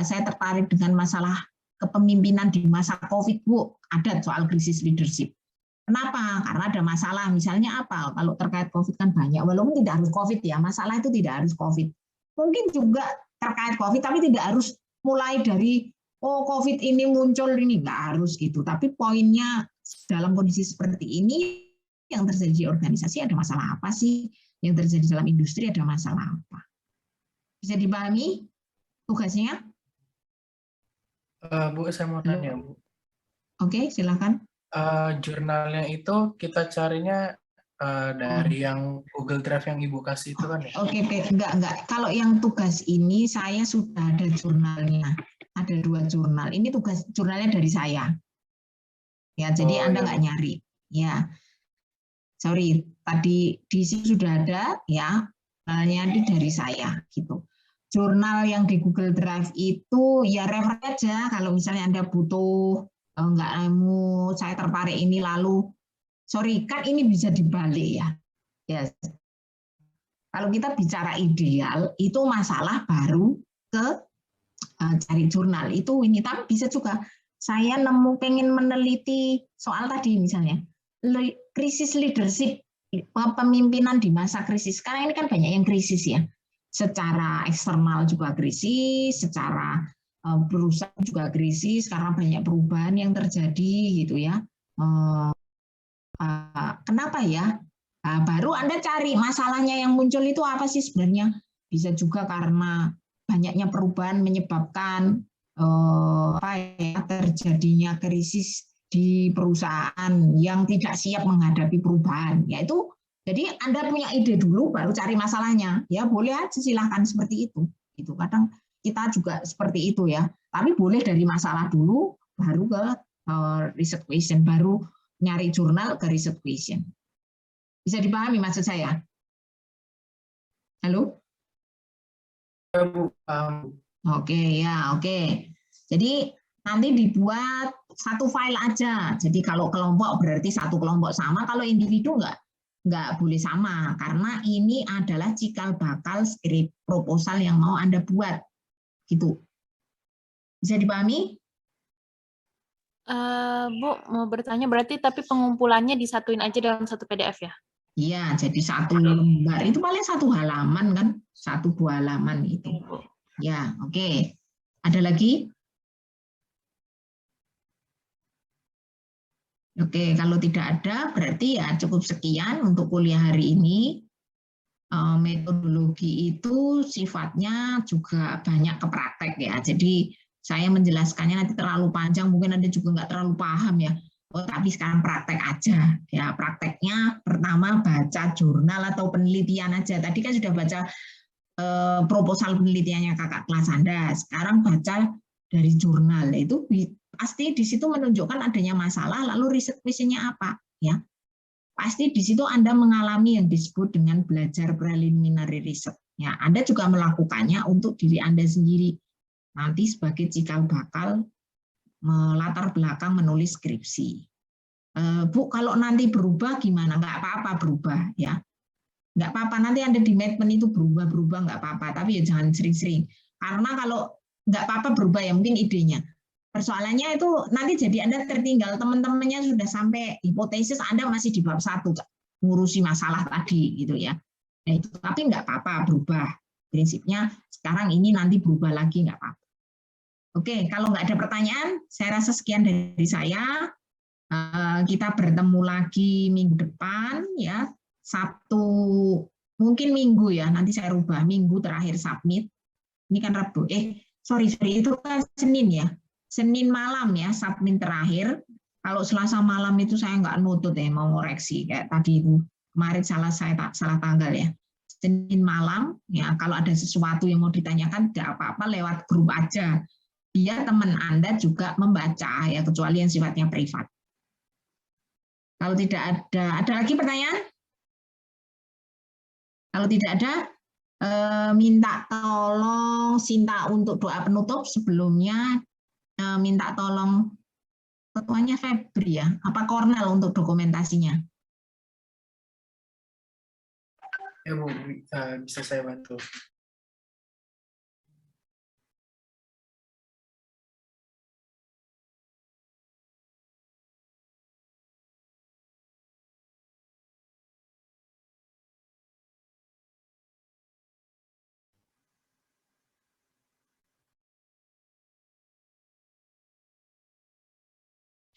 saya tertarik dengan masalah kepemimpinan di masa COVID, Bu, ada soal krisis leadership. Kenapa? Karena ada masalah, misalnya apa? Kalau terkait COVID kan banyak, walaupun tidak harus COVID ya, masalah itu tidak harus COVID. Mungkin juga terkait COVID, tapi tidak harus mulai dari, oh COVID ini muncul, ini nggak harus gitu. Tapi poinnya, dalam kondisi seperti ini yang terjadi di organisasi ada masalah apa sih? Yang terjadi dalam industri ada masalah apa? Bisa dipahami tugasnya? Bu, saya mau tanya, Bu. Oke, silakan. Jurnalnya itu kita carinya dari yang Google Drive yang Ibu kasih itu kan ya? Oke, enggak. Kalau yang tugas ini saya sudah ada jurnalnya. Ada 2 jurnal. Ini tugas jurnalnya dari saya. Ya, jadi Anda nggak nyari. Ya, sorry. Tadi di sini sudah ada, ya. Jurnalnya ini dari saya, gitu. Jurnal yang di Google Drive itu ya refer aja. Kalau misalnya Anda butuh, nggak nemu, saya tertarik ini lalu, sorry, kan ini bisa dibalik ya. Yes. Kalau kita bicara ideal, itu masalah baru ke cari jurnal. Itu ini, tapi bisa juga saya pengen meneliti soal tadi misalnya, krisis leadership, kepemimpinan di masa krisis. Karena ini kan banyak yang krisis ya. Secara eksternal juga krisis, secara perusahaan juga krisis, karena banyak perubahan yang terjadi gitu ya. Kenapa ya? Nah, baru Anda cari masalahnya yang muncul itu apa sih sebenarnya? Bisa juga karena banyaknya perubahan menyebabkan terjadinya krisis di perusahaan yang tidak siap menghadapi perubahan. Yaitu, jadi Anda punya ide dulu, baru cari masalahnya. Ya boleh aja, silahkan seperti itu. Itu kadang kita juga seperti itu ya. Tapi boleh dari masalah dulu, baru ke research question, baru nyari jurnal ke research question. Bisa dipahami maksud saya? Halo? Oke, ya, oke. Jadi nanti dibuat satu file aja. Jadi kalau kelompok berarti satu kelompok sama, kalau individu nggak boleh sama, karena ini adalah cikal bakal skrip proposal yang mau Anda buat. Gitu. Bisa dipahami? Bu, mau bertanya, berarti tapi pengumpulannya disatuin aja dalam satu PDF ya? Iya, jadi satu lembar itu paling 1 halaman kan, 1-2 halaman itu. Ya, oke. Ada lagi? Oke, kalau tidak ada berarti ya cukup sekian untuk kuliah hari ini. Metodologi itu sifatnya juga banyak ke praktek ya. Jadi saya menjelaskannya nanti terlalu panjang, mungkin Anda juga nggak terlalu paham ya. Oh, tapi sekarang praktek aja. Ya, prakteknya pertama baca jurnal atau penelitian aja. Tadi kan sudah baca proposal penelitiannya kakak kelas Anda. Sekarang baca dari jurnal. Itu pasti di situ menunjukkan adanya masalah, lalu riset questionnya apa, ya. Pasti di situ Anda mengalami yang disebut dengan belajar preliminary research. Ya, Anda juga melakukannya untuk diri Anda sendiri. Nanti sebagai cikal bakal melatar belakang menulis skripsi. Bu, kalau nanti berubah gimana? Nggak apa-apa berubah, ya. Nggak apa-apa, nanti Anda di Medpen itu berubah-berubah, nggak apa-apa. Tapi ya jangan sering-sering. Karena kalau nggak apa-apa berubah, ya mungkin idenya. Persoalannya itu nanti jadi Anda tertinggal, teman-temannya sudah sampai hipotesis, Anda masih di bab 1, ngurusi masalah tadi, gitu ya. Nah, itu, tapi nggak apa-apa berubah. Prinsipnya sekarang ini nanti berubah lagi, nggak apa-apa. Oke, kalau nggak ada pertanyaan, saya rasa sekian dari saya. Kita bertemu lagi minggu depan, ya. Sabtu, mungkin Minggu ya, nanti saya rubah, Minggu terakhir submit. Ini kan Rabu, sorry, itu kan Senin ya. Senin malam ya, submit terakhir. Kalau Selasa malam itu saya nggak nutut ya, mau ngoreksi. Kayak tadi itu, kemarin salah tanggal ya. Senin malam, ya kalau ada sesuatu yang mau ditanyakan, tidak apa-apa lewat grup aja. Biar teman Anda juga membaca, ya kecuali yang sifatnya privat. Kalau tidak ada lagi pertanyaan? Kalau tidak ada, minta tolong Sinta untuk doa penutup. Sebelumnya minta tolong ketuanya Febri ya, apa Kornel untuk dokumentasinya. Ya Bu, bisa saya bantu.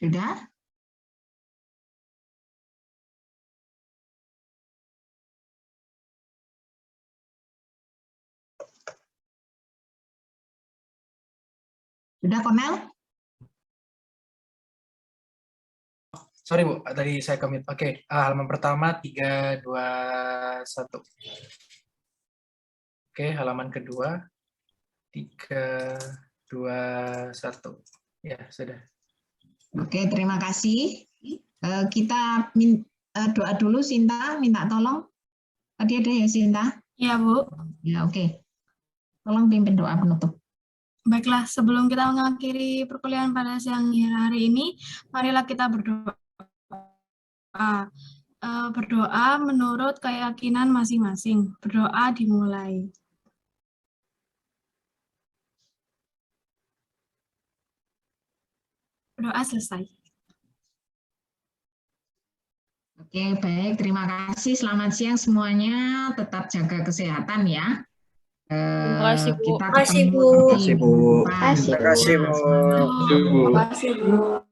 Sudah? Sudah, Kornel? Sorry Bu, tadi saya commit. Oke, halaman pertama 3, 2, 1. Oke, halaman kedua 3, 2, 1. Ya, sudah. Oke, terima kasih. Kita doa dulu, Sinta, minta tolong. Tadi ada ya, Sinta? Iya, Bu. Ya, oke. Tolong pimpin doa penutup. Baiklah, sebelum kita mengakhiri perkuliahan pada siang hari ini, marilah kita berdoa. Berdoa menurut keyakinan masing-masing. Berdoa dimulai. Berdoa selesai. Oke, baik. Terima kasih. Selamat siang semuanya. Tetap jaga kesehatan ya. Terima kasih, Bu. Kita Terima kasih, ketemu Bu. di minggu depan. Terima kasih, Bu. Terima kasih, Bu.